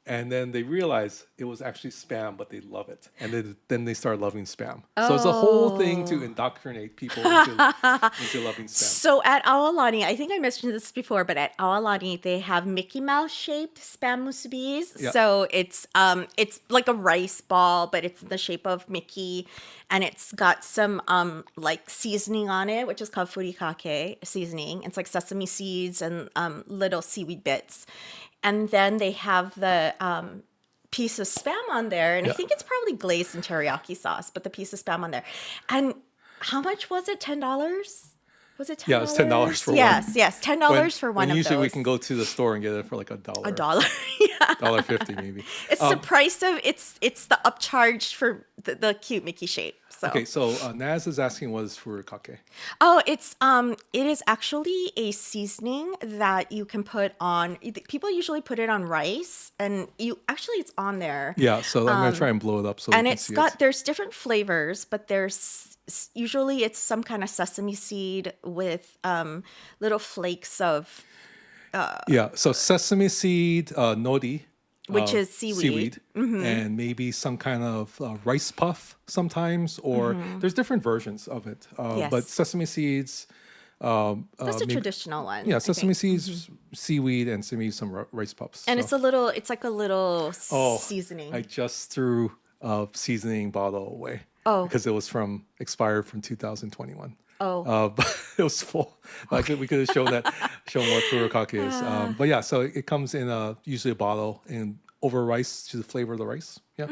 And then they realize it was actually spam, but they love it. And then they start loving spam. So it's a whole thing to indoctrinate people into loving spam. So at Aulani, I think I mentioned this before, but at Aulani they have Mickey Mouse shaped spam musubis. Yeah. So it's like a rice ball, but it's in the shape of Mickey, and it's got some like seasoning on it, which is called furikake seasoning. It's like sesame seeds and little seaweed bits. And then they have the piece of spam on there. And I think it's probably glazed in teriyaki sauce, but the piece of spam on there. And how much was it? $10? Was it $10? Yeah, it's $10 for one. Yes, $10 for one of usually those. we can go to the store and get it for like $1. $1. Yeah. $1.50 maybe. It's the price of it's the upcharge for the cute Mickey shape. So. Okay, so Naz is asking what is furikake. Oh, it is actually a seasoning that you can put on. People usually put it on rice, and it's on there. Yeah, so I'm gonna try and blow it up so And we can it's see got it. there's different flavors, but there's usually it's some kind of sesame seed with little flakes of Yeah, so sesame seed, nori, which is seaweed. and maybe some kind of rice puff sometimes, or there's different versions of it. Yes. But sesame seeds, That's the maybe- traditional one. yeah, I sesame think. seeds, seaweed, and maybe some rice puffs. And So- it's like a little Oh, seasoning. I just threw a seasoning bottle away. Oh. Because it was expired from 2021. Oh. But it was full. We could have shown what furikake is. But yeah, so it comes in usually a bottle and over rice to flavor the rice. Yeah.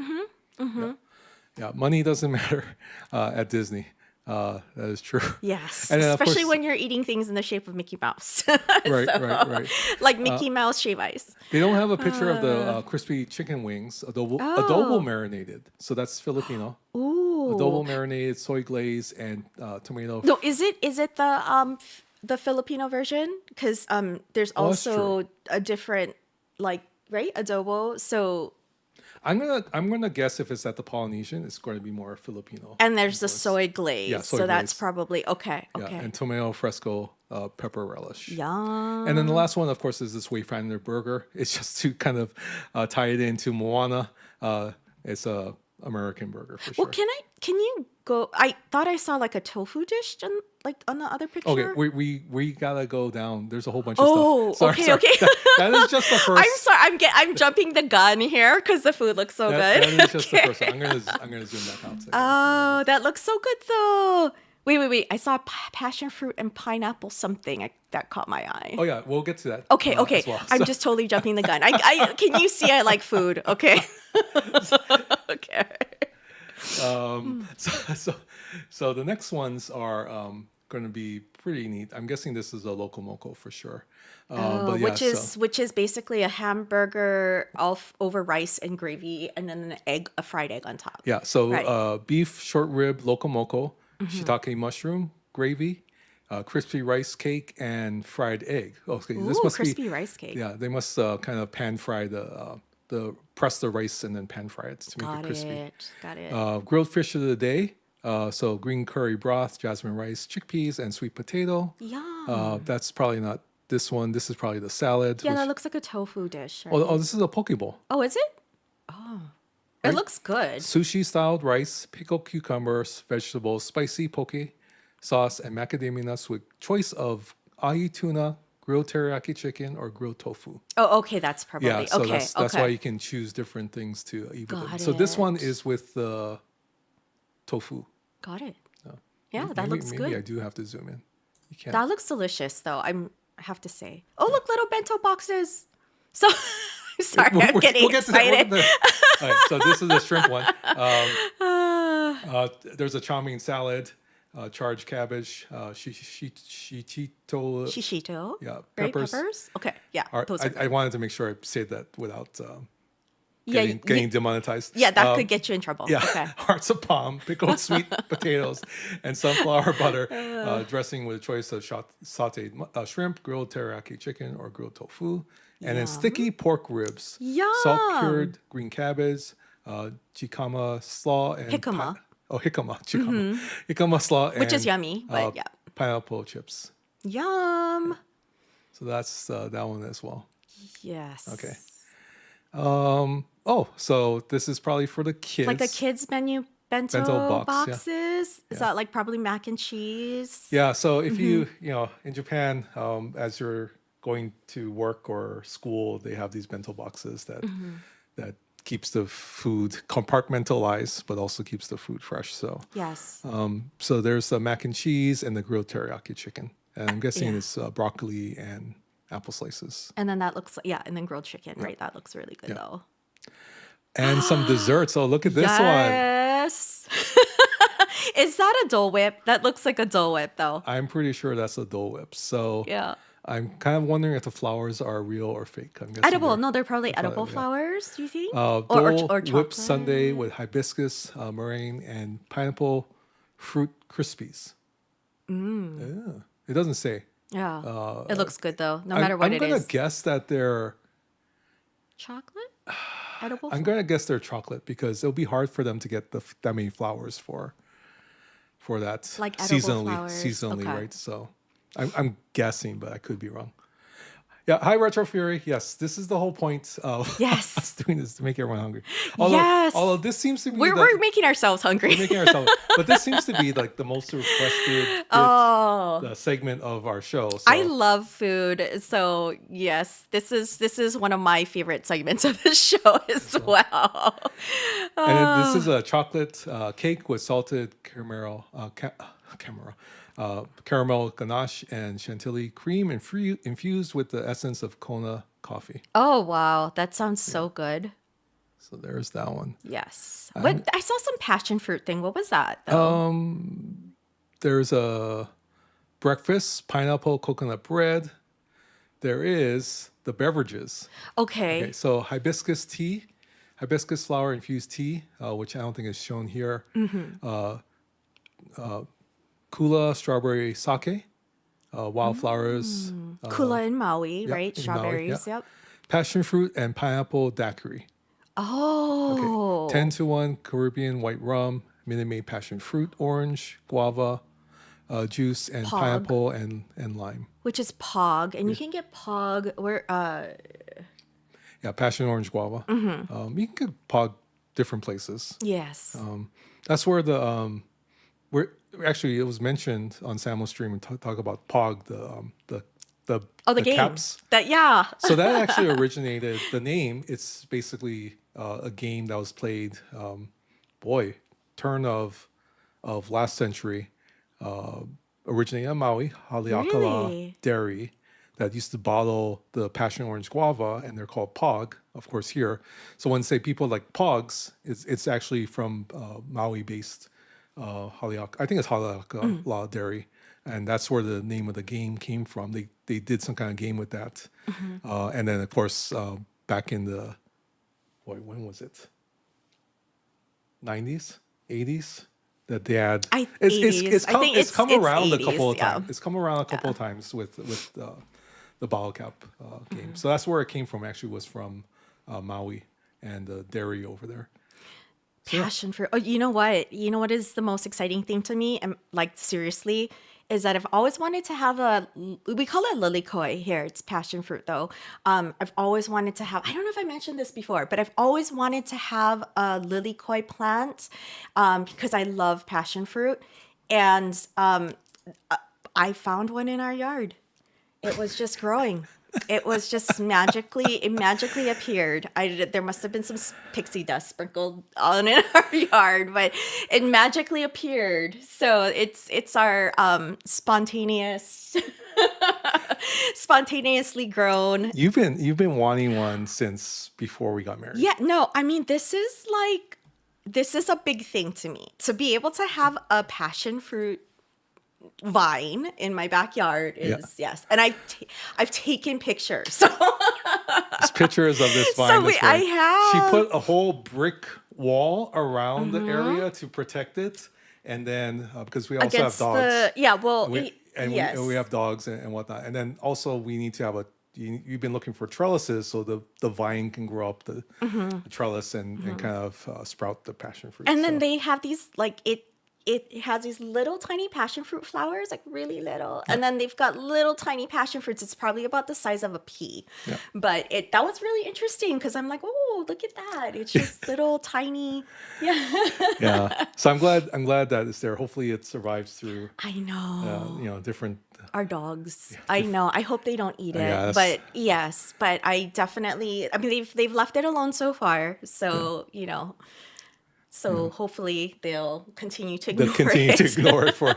Yeah. Money doesn't matter at Disney. That is true. Yes, And then, of especially course- when you're eating things in the shape of Mickey Mouse. Right. Like Mickey Mouse shave ice. They don't have a picture of the crispy chicken wings, adobo marinated. So that's Filipino. Ooh. Adobo marinated, soy glaze, and tomato. No, is it the Filipino version? Because there's Oh, that's also a different right adobo. So I'm gonna guess if it's at the Polynesian, it's going to be more Filipino. and there's the influence. soy glaze. Yeah, soy so that's glaze. probably okay. Yeah, and tomato fresco pepper relish. Yum. And then the last one, of course, is this Wayfinder burger. It's just to kind of tie it into Moana. It's a American burger for sure. Well, can you go? I thought I saw like a tofu dish on the other picture. Okay, we gotta go down. There's a whole bunch Oh, of stuff. okay. That is just the first. I'm sorry. I'm jumping the gun here because the food looks so that good. is just the first one. I'm gonna zoom back out. Oh, that looks so good though. Wait. I saw passion fruit and pineapple something that caught my eye. Oh yeah, we'll get to that. Okay. as well. I'm So- just totally jumping the gun. I can you see I like food? Okay. Okay. So the next ones are going to be pretty neat. I'm guessing this is a local moco for sure. But yeah, which is basically a hamburger over rice and gravy, and then a fried egg on top. yeah. So Right. beef short rib local moco, shiitake mushroom gravy, crispy rice cake, and fried egg. Okay, this Ooh, must crispy be rice cake. Yeah, they must kind of pan fry press the rice and then pan fry it to make it crispy. Got it. Grilled fish of the day. So green curry broth, jasmine rice, chickpeas, and sweet potato. Yum. That's probably not this one. This is probably the salad. Yeah, which- that looks like a tofu dish. Right? oh, this is a poke bowl. Oh, is it? Oh, it looks good. Sushi styled rice, pickled cucumbers, vegetables, spicy poke sauce, and macadamia nuts with choice of ahi tuna, grilled teriyaki chicken, or grilled tofu. Oh, okay. That's probably Yeah, so okay. that's Okay. why you can choose different things to eat with Got it. So this one it. is with the tofu. Got it. Yeah, that Maybe, looks maybe I good. do have to zoom in. You can't. That looks delicious, though. I have to say. Oh, look, little bento boxes. So, I'm sorry, I'm getting we'll get to that. excited. All right, so this is the shrimp one. Ah, There's a chow mein salad, charged cabbage, shishito. shishito. Yeah, Right, peppers. Okay, yeah. Those are I good. wanted to make sure I said that without Yeah, getting demonetized. yeah, that could get you in trouble. Yeah, Okay. hearts of palm, pickled sweet potatoes, and sunflower butter, dressing with a choice of sauteed shrimp, grilled teriyaki chicken, or grilled tofu, and then sticky pork ribs, Yum. salt cured green cabbage, jicama slaw, and Jicama. jicama slaw, Which is and, yummy, but yeah. pineapple chips. Yum. So that's that one as well. Yes. Okay. So this is probably for the kids. Like the kids menu bento Bento box, yeah. boxes. Is that like probably mac and cheese? Yeah. So if you Mm-hmm. in Japan, as you're going to work or school, they have these bento boxes that Mm-hmm. that keeps the food compartmentalized, but also keeps the food fresh. So Yes. so there's the mac and cheese and the grilled teriyaki chicken, and I'm guessing Yeah. it's broccoli and apple slices And then that looks like, and then grilled chicken, right? That looks really good though. and some desserts. Oh, look at this one. Yes. Is that a Dole Whip? That looks like a Dole Whip though. I'm pretty sure that's a Dole Whip. So Yeah. I'm kind of wondering if the flowers are real or fake. I'm guessing Edible. they're- No, they're probably probably, edible yeah. flowers, do you think? Dole or whipped chocolate. sundae with hibiscus, meringue, and pineapple fruit crispies. Yeah, it doesn't say. Yeah. It looks good though, no matter what I'm it gonna is. guess that they're. Chocolate? Edible? I'm gonna guess they're chocolate because it'll be hard for them to get that many flowers for that Like edible seasonally, flowers. Okay. right? So I'm guessing, but I could be wrong. Yeah, hi Retro Fury. Yes, this is the whole point of Yes. us doing this to make everyone hungry. Yes. Although this seems to be We're making ourselves hungry. we're making ourselves, but this seems to be like the most requested the segment of our show. So. I love food, so yes, this is one of my favorite segments of the show as well. And this is a chocolate cake with salted caramel ganache and chantilly cream infused with the essence of Kona coffee. Oh wow, that sounds so good. So there's that one. Yes. What I saw some passion fruit thing. What was that though? There's a breakfast, pineapple coconut bread. There is the beverages. Okay. Okay, so hibiscus tea, hibiscus flower infused tea, which I don't think is shown here. Kula strawberry sake, wildflowers, Kula in Maui, yep, right? in Maui, Strawberries. yeah. Yep. passion fruit, and pineapple daiquiri. Oh. 10-1 Caribbean white rum, Minute Maid passion fruit, orange, guava juice, and Pog. pineapple and lime. Which is Pog, and you can get Pog where Yeah, passion orange guava. You can get Pog different places. yes. That's where where actually it was mentioned on Samuel's stream and talk about Pog, the game. caps. That yeah. So that actually originated the name. It's basically a game that was played, turn of last century, originating on Maui, Haleakala Really? Dairy, that used to bottle the passion orange guava, and they're called Pog, of course, here. So when say people like Pogs, it's actually from Maui-based Haleakala. I think it's Haleakala Dairy, and that's where the name of the game came from. They did some kind of game with that, and then of course back in the when was it? 90s, 80s. That they had. It's I think come it's around a 80s, couple of yeah. times. It's come around a couple of times with the bottle cap game. So that's where it came from. Actually, was from Maui and the dairy over there. Passion fruit. Oh, you know what? You know what is the most exciting thing to me? And like seriously, is that I've always wanted to have we call it lilikoi here. It's passion fruit though. I've always wanted to have, I don't know if I mentioned this before, but I've always wanted to have a lilikoi plant because I love passion fruit. And I found one in our yard. It was just growing. It was just it magically appeared. There must have been some pixie dust sprinkled on in our yard, but it magically appeared. So it's our spontaneously grown. You've been wanting one since before we got married. Yeah, no, I mean this is a big thing to me. To be able to have a passion fruit vine in my backyard is yes, and I've taken pictures. So There's pictures of this vine. I have. She put a whole brick wall around the area to protect it, and then because we also have dogs. We have dogs and whatnot, and then also we need to have you've been looking for trellises so the vine can grow up the trellis and kind of sprout the passion fruit. And then they have these it has these little tiny passion fruit flowers, like really little. And then they've got little tiny passion fruits. It's probably about the size of a pea. Yeah. But that was really interesting because I'm like, oh, look at that. It's just little tiny. Yeah. Yeah. So I'm glad that it's there. Hopefully it survives through. I know. Different. Our dogs. I know. I hope they don't eat it. Yeah, but yes, but I definitely, I mean, they've left it alone so far. So, So hopefully they'll continue to ignore it for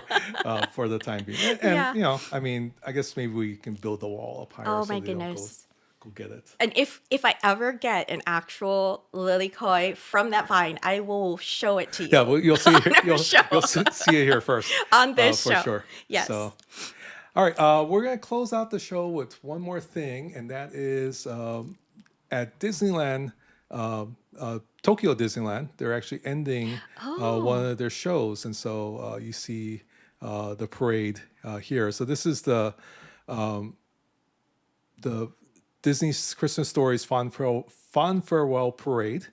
the time being. And I mean, I guess maybe we can build the wall up higher. Oh so my they goodness. Go get it. And if I ever get an actual lily koi from that vine, I will show it to you. Yeah, well, you'll see it here first on this for show. Sure. Yes. So, all right, we're gonna close out the show with one more thing, and that is at Disneyland. Tokyo Disneyland, they're actually ending one of their shows, and so you see the parade here. So this is the Disney's Christmas Stories Fond Farewell Parade,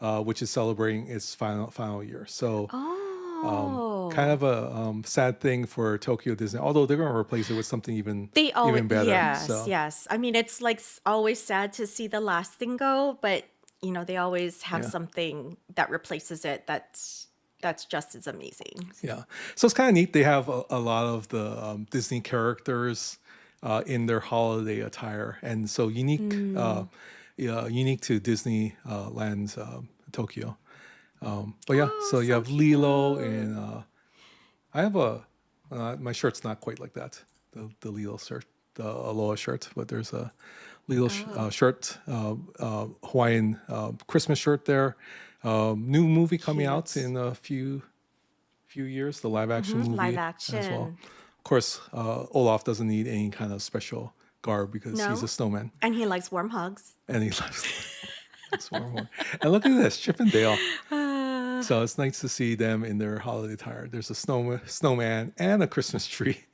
which is celebrating its final year. So kind of a sad thing for Tokyo Disney, although they're going to replace it with something even better. Yes. I mean, it's like always sad to see the last thing go, but they always have something that replaces it that's just as amazing. Yeah. So it's kind of neat. They have a lot of the Disney characters in their holiday attire. And so unique to Disneyland Tokyo. But yeah, so you have Lilo and I have my shirt's not quite like that, the Lilo shirt, the Aloha shirt, but there's a Lilo shirt, Hawaiian Christmas shirt there. New movie coming out in a few years, the live action movie as well. Of course, Olaf doesn't need any kind of special garb because he's a snowman. And he likes warm hugs. And he likes warm. And look at this, Chip and Dale. So it's nice to see them in their holiday attire. There's a snowman and a Christmas tree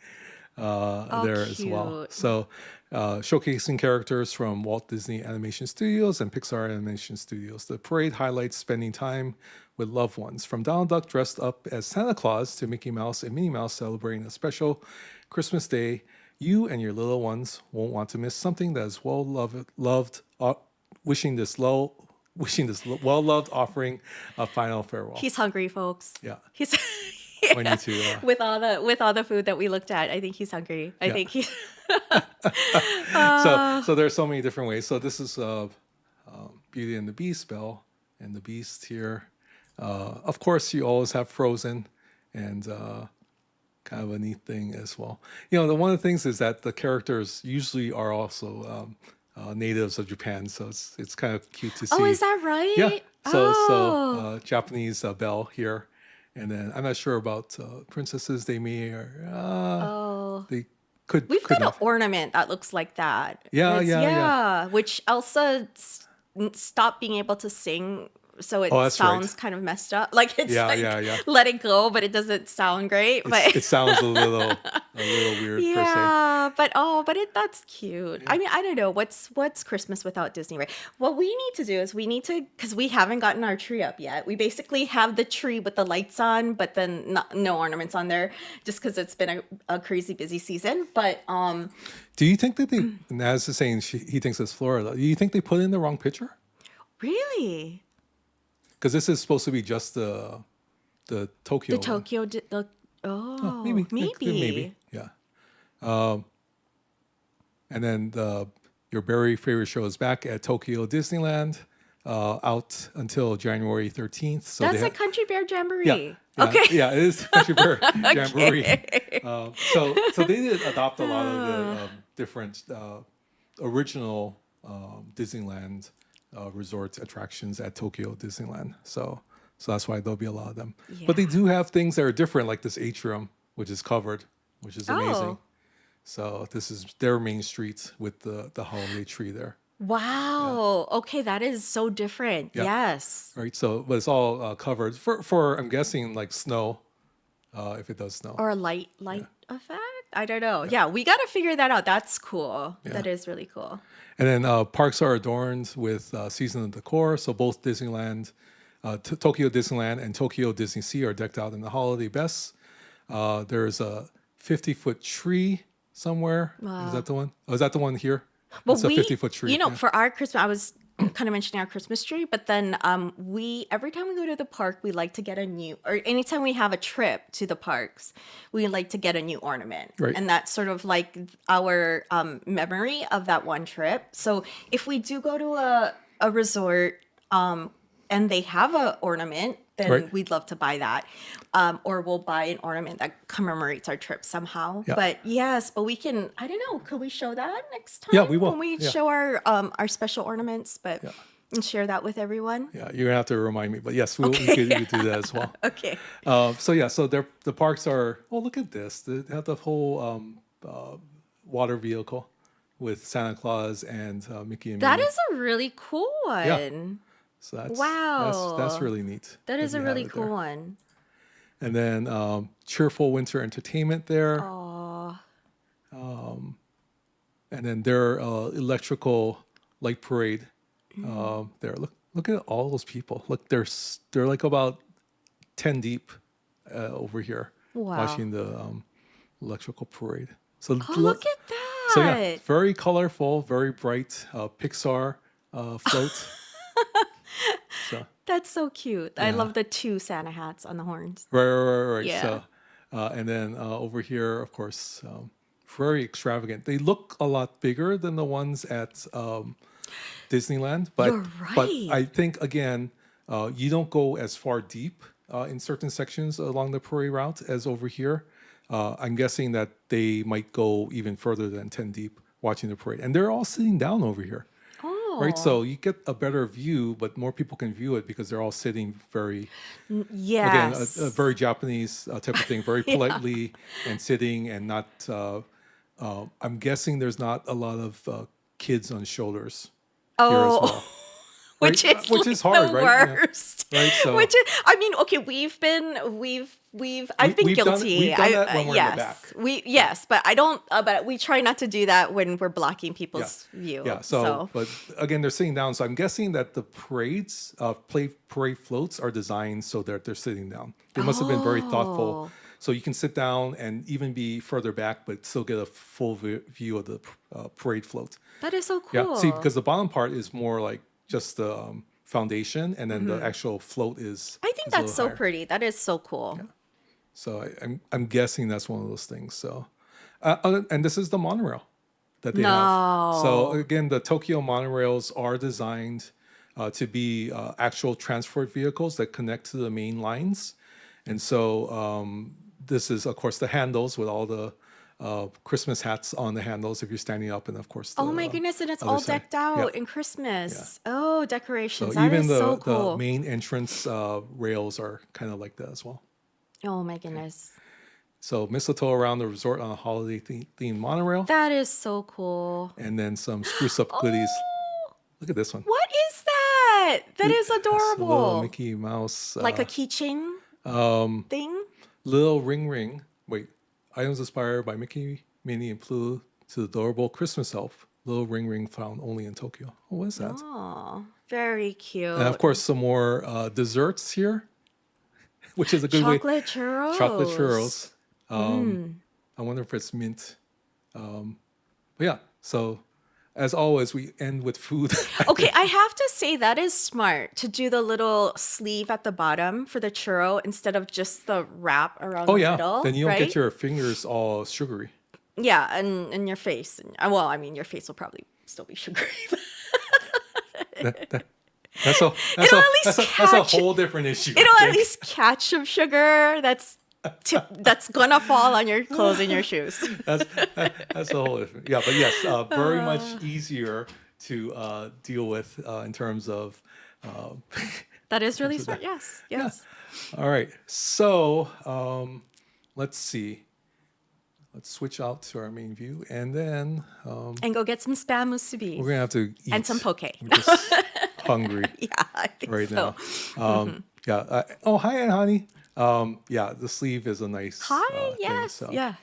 there as well. So showcasing characters from Walt Disney Animation Studios and Pixar Animation Studios. The parade highlights spending time with loved ones, from Donald Duck dressed up as Santa Claus to Mickey Mouse and Minnie Mouse celebrating a special Christmas day. You and your little ones won't want to miss something that is loved. Wishing this well-loved offering a final farewell. He's hungry, folks. Yeah. He's We need to, with all the food that we looked at, I think he's hungry. I think he's so there's so many different ways. So this is Beauty and the Beast, Belle and the Beast here. Of course, you always have Frozen, and kind of a neat thing as well. One of the things is that the characters usually are also natives of Japan, so it's kind of cute to see. Oh, is that right? Yeah. So Japanese Belle here, and then I'm not sure about princesses. They may or they could. We've got an ornament that looks like that. Yeah. Which Elsa stopped being able to sing. So it sounds kind of messed up. Like it's let it go, but it doesn't sound great. But it sounds a little weird per se. Yeah, but that's cute. I mean, I don't know what's Christmas without Disney, right? What we need to do is because we haven't gotten our tree up yet. We basically have the tree with the lights on, but then no ornaments on there, just because it's been a crazy busy season. But do you think that they? Naz is saying he thinks it's Florida. Do you think they put in the wrong picture? Really? Because this is supposed to be just the Tokyo. The Tokyo. Maybe. Yeah. And then your very favorite show is back at Tokyo Disneyland, out until January 13th. So That's a Country Bear Jamboree. Yeah, Okay. yeah, it is Country Bear Jamboree. So they did adopt a lot of the different original Disneyland resort attractions at Tokyo Disneyland. So that's why there'll be a lot of them. But they do have things that are different, like this atrium, which is covered, which is amazing. So this is their main street with the holiday tree there. Wow. Okay, that is so different. Yeah. Yes. Right. So, but it's all covered for I'm guessing like snow, if it does snow. Or a light effect? I don't know. Yeah, we got to figure that out. That's cool. Yeah. That is really cool. And then parks are adorned with seasonal decor. So both Disneyland, Tokyo Disneyland and Tokyo Disney Sea are decked out in the holiday best. There's a 50-foot tree somewhere. Wow. Is that the one? Oh, is that the one here? But It's a 50-foot tree. You know, for our Christmas, I was kind of mentioning our Christmas tree, but then every time we go to the park, we like to get or anytime we have a trip to the parks, we like to get a new ornament. Right. And that's sort of like our memory of that one trip. So if we do go to a resort and they have an ornament, then Right. we'd love to buy that. Or we'll buy an ornament that commemorates our trip somehow. Yeah. But yes, but we can, I don't know, could we show that next time? Yeah, we will. When we Yeah. show our special ornaments, but and share that with everyone. Yeah, you're gonna have to remind me, but yes, we could do that as well. Okay. So the parks are. Oh, look at this! They have the whole water vehicle with Santa Claus and Mickey and That Minnie. is a really cool one. Yeah. So that's really neat. That is you a have really it cool there. one. And then cheerful winter entertainment there. Oh, And then their electrical light parade there. Look at all those people. Look, they're like about 10 deep over here Wow. watching the electrical parade. So look at that. So yeah, very colorful, very bright Pixar float. So That's so cute. I Yeah. love the two Santa hats on the horns. right. Yeah. So and then over here, of course, very extravagant. They look a lot bigger than the ones at Disneyland, but You're but right. I think again, you don't go as far deep in certain sections along the parade route as over here. I'm guessing that they might go even further than 10 deep watching the parade, and they're all sitting down over here. Oh. Right, so you get a better view, but more people can view it because they're all sitting very, again, Yes. a very Japanese type of thing, very politely and sitting and not. I'm guessing there's not a lot of kids on shoulders here as Oh. well. Which Right? is Which is like hard, the right? Yeah. worst. Right, so- Which is, I mean, okay, I've been we've done- guilty. we've done that when we're in yes, the back. yes, but I don't. But we try not to do that when we're blocking people's view. Yeah. So, but again, they're sitting down. So I'm guessing that the parades, parade floats are designed so that they're sitting down. They must have been very thoughtful. Oh. So you can sit down and even be further back, but still get a full view of the parade float. that is so cool. Yeah. See, because the bottom part is more like just the foundation, and then the actual float is. I think is a that's little so higher. pretty. That is so cool. So I'm guessing that's one of those things. So, and this is the monorail that they have. So again, the Tokyo monorails are designed to be actual transport vehicles that connect to the main lines, and so this is of course the handles with all the Christmas hats on the handles if you're standing up, and of course. Oh my goodness, and it's other all side. decked out Yeah. in Christmas. Oh, decorations. So That even is the so cool. the main entrance rails are kind of like that as well. Oh my goodness. So mistletoe around the resort on a holiday themed monorail, That is so cool. and then some spruce up goodies. Oh, Look at this one. what is that? That is That's a little adorable. Mickey Mouse. Like a keychain thing? little ring. Wait, items inspired by Mickey, Minnie, and Pluto to the adorable Christmas elf. Little ring found only in Tokyo. Oh, what is that? Oh, very cute. And of course, some more desserts here, which is a good way. Chocolate churros. Chocolate churros. I wonder if it's mint. But yeah, so as always, we end with food. Okay, I have to say that is smart to do the little sleeve at the bottom for the churro instead of just the wrap around Oh the yeah, middle. then you don't right? get your fingers all sugary. Yeah, and your face. Well, I mean, your face will probably still be sugary. That, that, that's a It'll at least that's a catch. whole different issue. I It'll at think. least catch some sugar that's gonna fall on your clothes and your shoes. That's that's a whole different. Yeah, but yes, very much easier to deal with in terms of. Uh, That is really smart. Yes, yes. all right, so let's see. Let's switch out to our main view, and then And go get some spam musubi we're gonna have to eat. and some poke. We're just hungry Yeah, I think right so. now. Yeah. Oh, hi, Aunt Honey. Yeah, the sleeve is a nice Hi, thing, yes, so. yeah.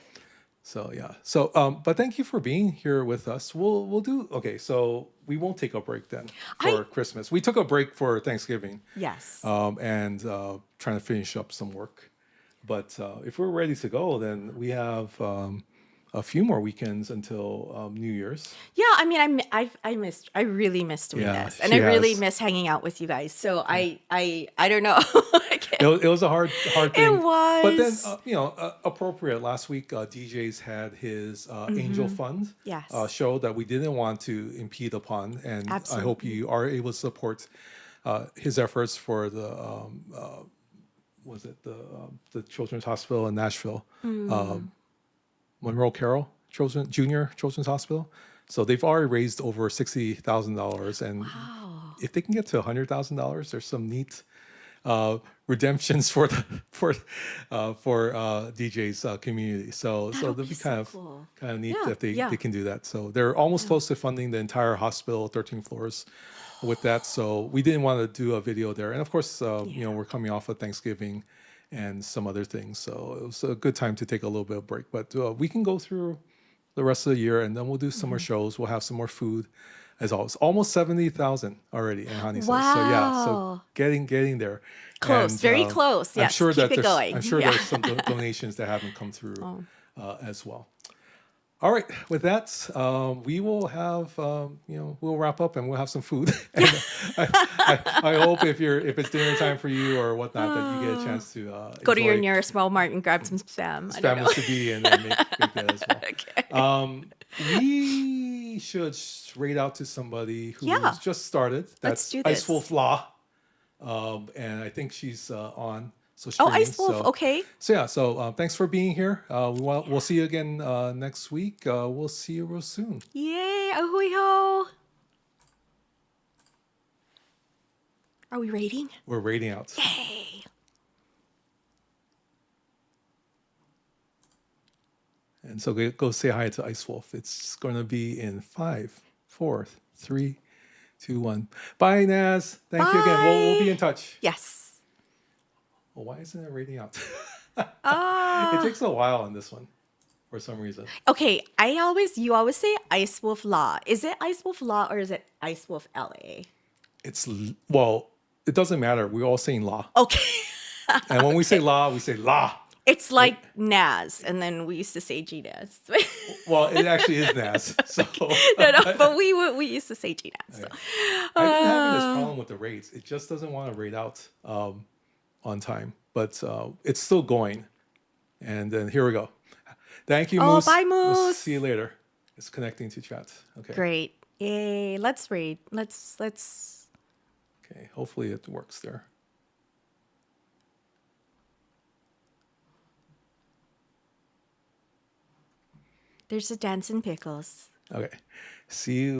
So yeah. So but thank you for being here with us. We'll do okay. So we won't take a break then for Christmas. We took a break for Thanksgiving. Yes. And trying to finish up some work. But if we're ready to go, then we have a few more weekends until New Year's. Yeah, I mean, I really missed doing Yeah, this, and she I really has. miss hanging out with you guys. So I don't know. It was a hard thing. was. But then appropriate. Last week, DJ's had his Angel Fund Yes. show that we didn't want to impede upon, and I hope you are able to support his efforts for the was it the Children's Hospital in Nashville, Monroe Carroll Junior Children's Hospital. So they've already raised over $60,000, and if they can get to $100,000, there's some neat redemptions for DJ's community. So That'll they'll be be so cool. kind of neat Yeah, if they yeah. can do that. So they're almost close to funding the entire hospital, 13 floors, with that. So we didn't want to do a video there, and of course, we're coming off of Thanksgiving and some other things, so it was a good time to take a little bit of break. But we can go through the rest of the year, and then we'll do some more shows. We'll have some more food, as always. Almost 70,000 already in Honey. So yeah, so Wow. getting there. Close, And, very close. I'm Yes, sure keep that it there's, going. I'm sure Yeah. there's some donations that haven't come through as well. All right, with that, we will have, we'll wrap up and we'll have some food. And I hope if it's dinner time for you or whatnot, that you get a chance to Go to your enjoy nearest Walmart and grab some spam. I don't spam know. musubi and then make that as well. Okay. We should rate out to somebody who's Yeah. just started. That's do Ice this. Wolf Law. And I think she's on. So Oh, streaming, Ice Wolf. so- Okay. So yeah, so thanks for being here. We'll see you again next week. We'll see you real soon. Yay! Ahui ho! Are we rating? We're rating out. Yay! And so go say hi to Ice Wolf. It's going to be in 5, 4, 3, 2, 1. Bye, Naz. Thank you again. We'll be in touch. Yes. Well, why isn't it rating out? Ah. It takes a while on this one for some reason. Okay, you always say Ice Wolf Law. Is it Ice Wolf Law or is it Ice Wolf LA? It doesn't matter. We're all saying law. Okay. And when we say law, we say law. It's like Naz, and then we used to say G-Naz. Well, it actually is Naz. So no, but we used to say G-Naz. So. I've been having this problem with the rates. It just doesn't want to rate out on time, but it's still going. And then here we go. Thank you, Oh, Moose. bye, We'll Moose. see you later. It's connecting to chat. Okay. Great. Yay. Let's read. Let's. Okay. Hopefully it works there. There's a dance in pickles. Okay. See you.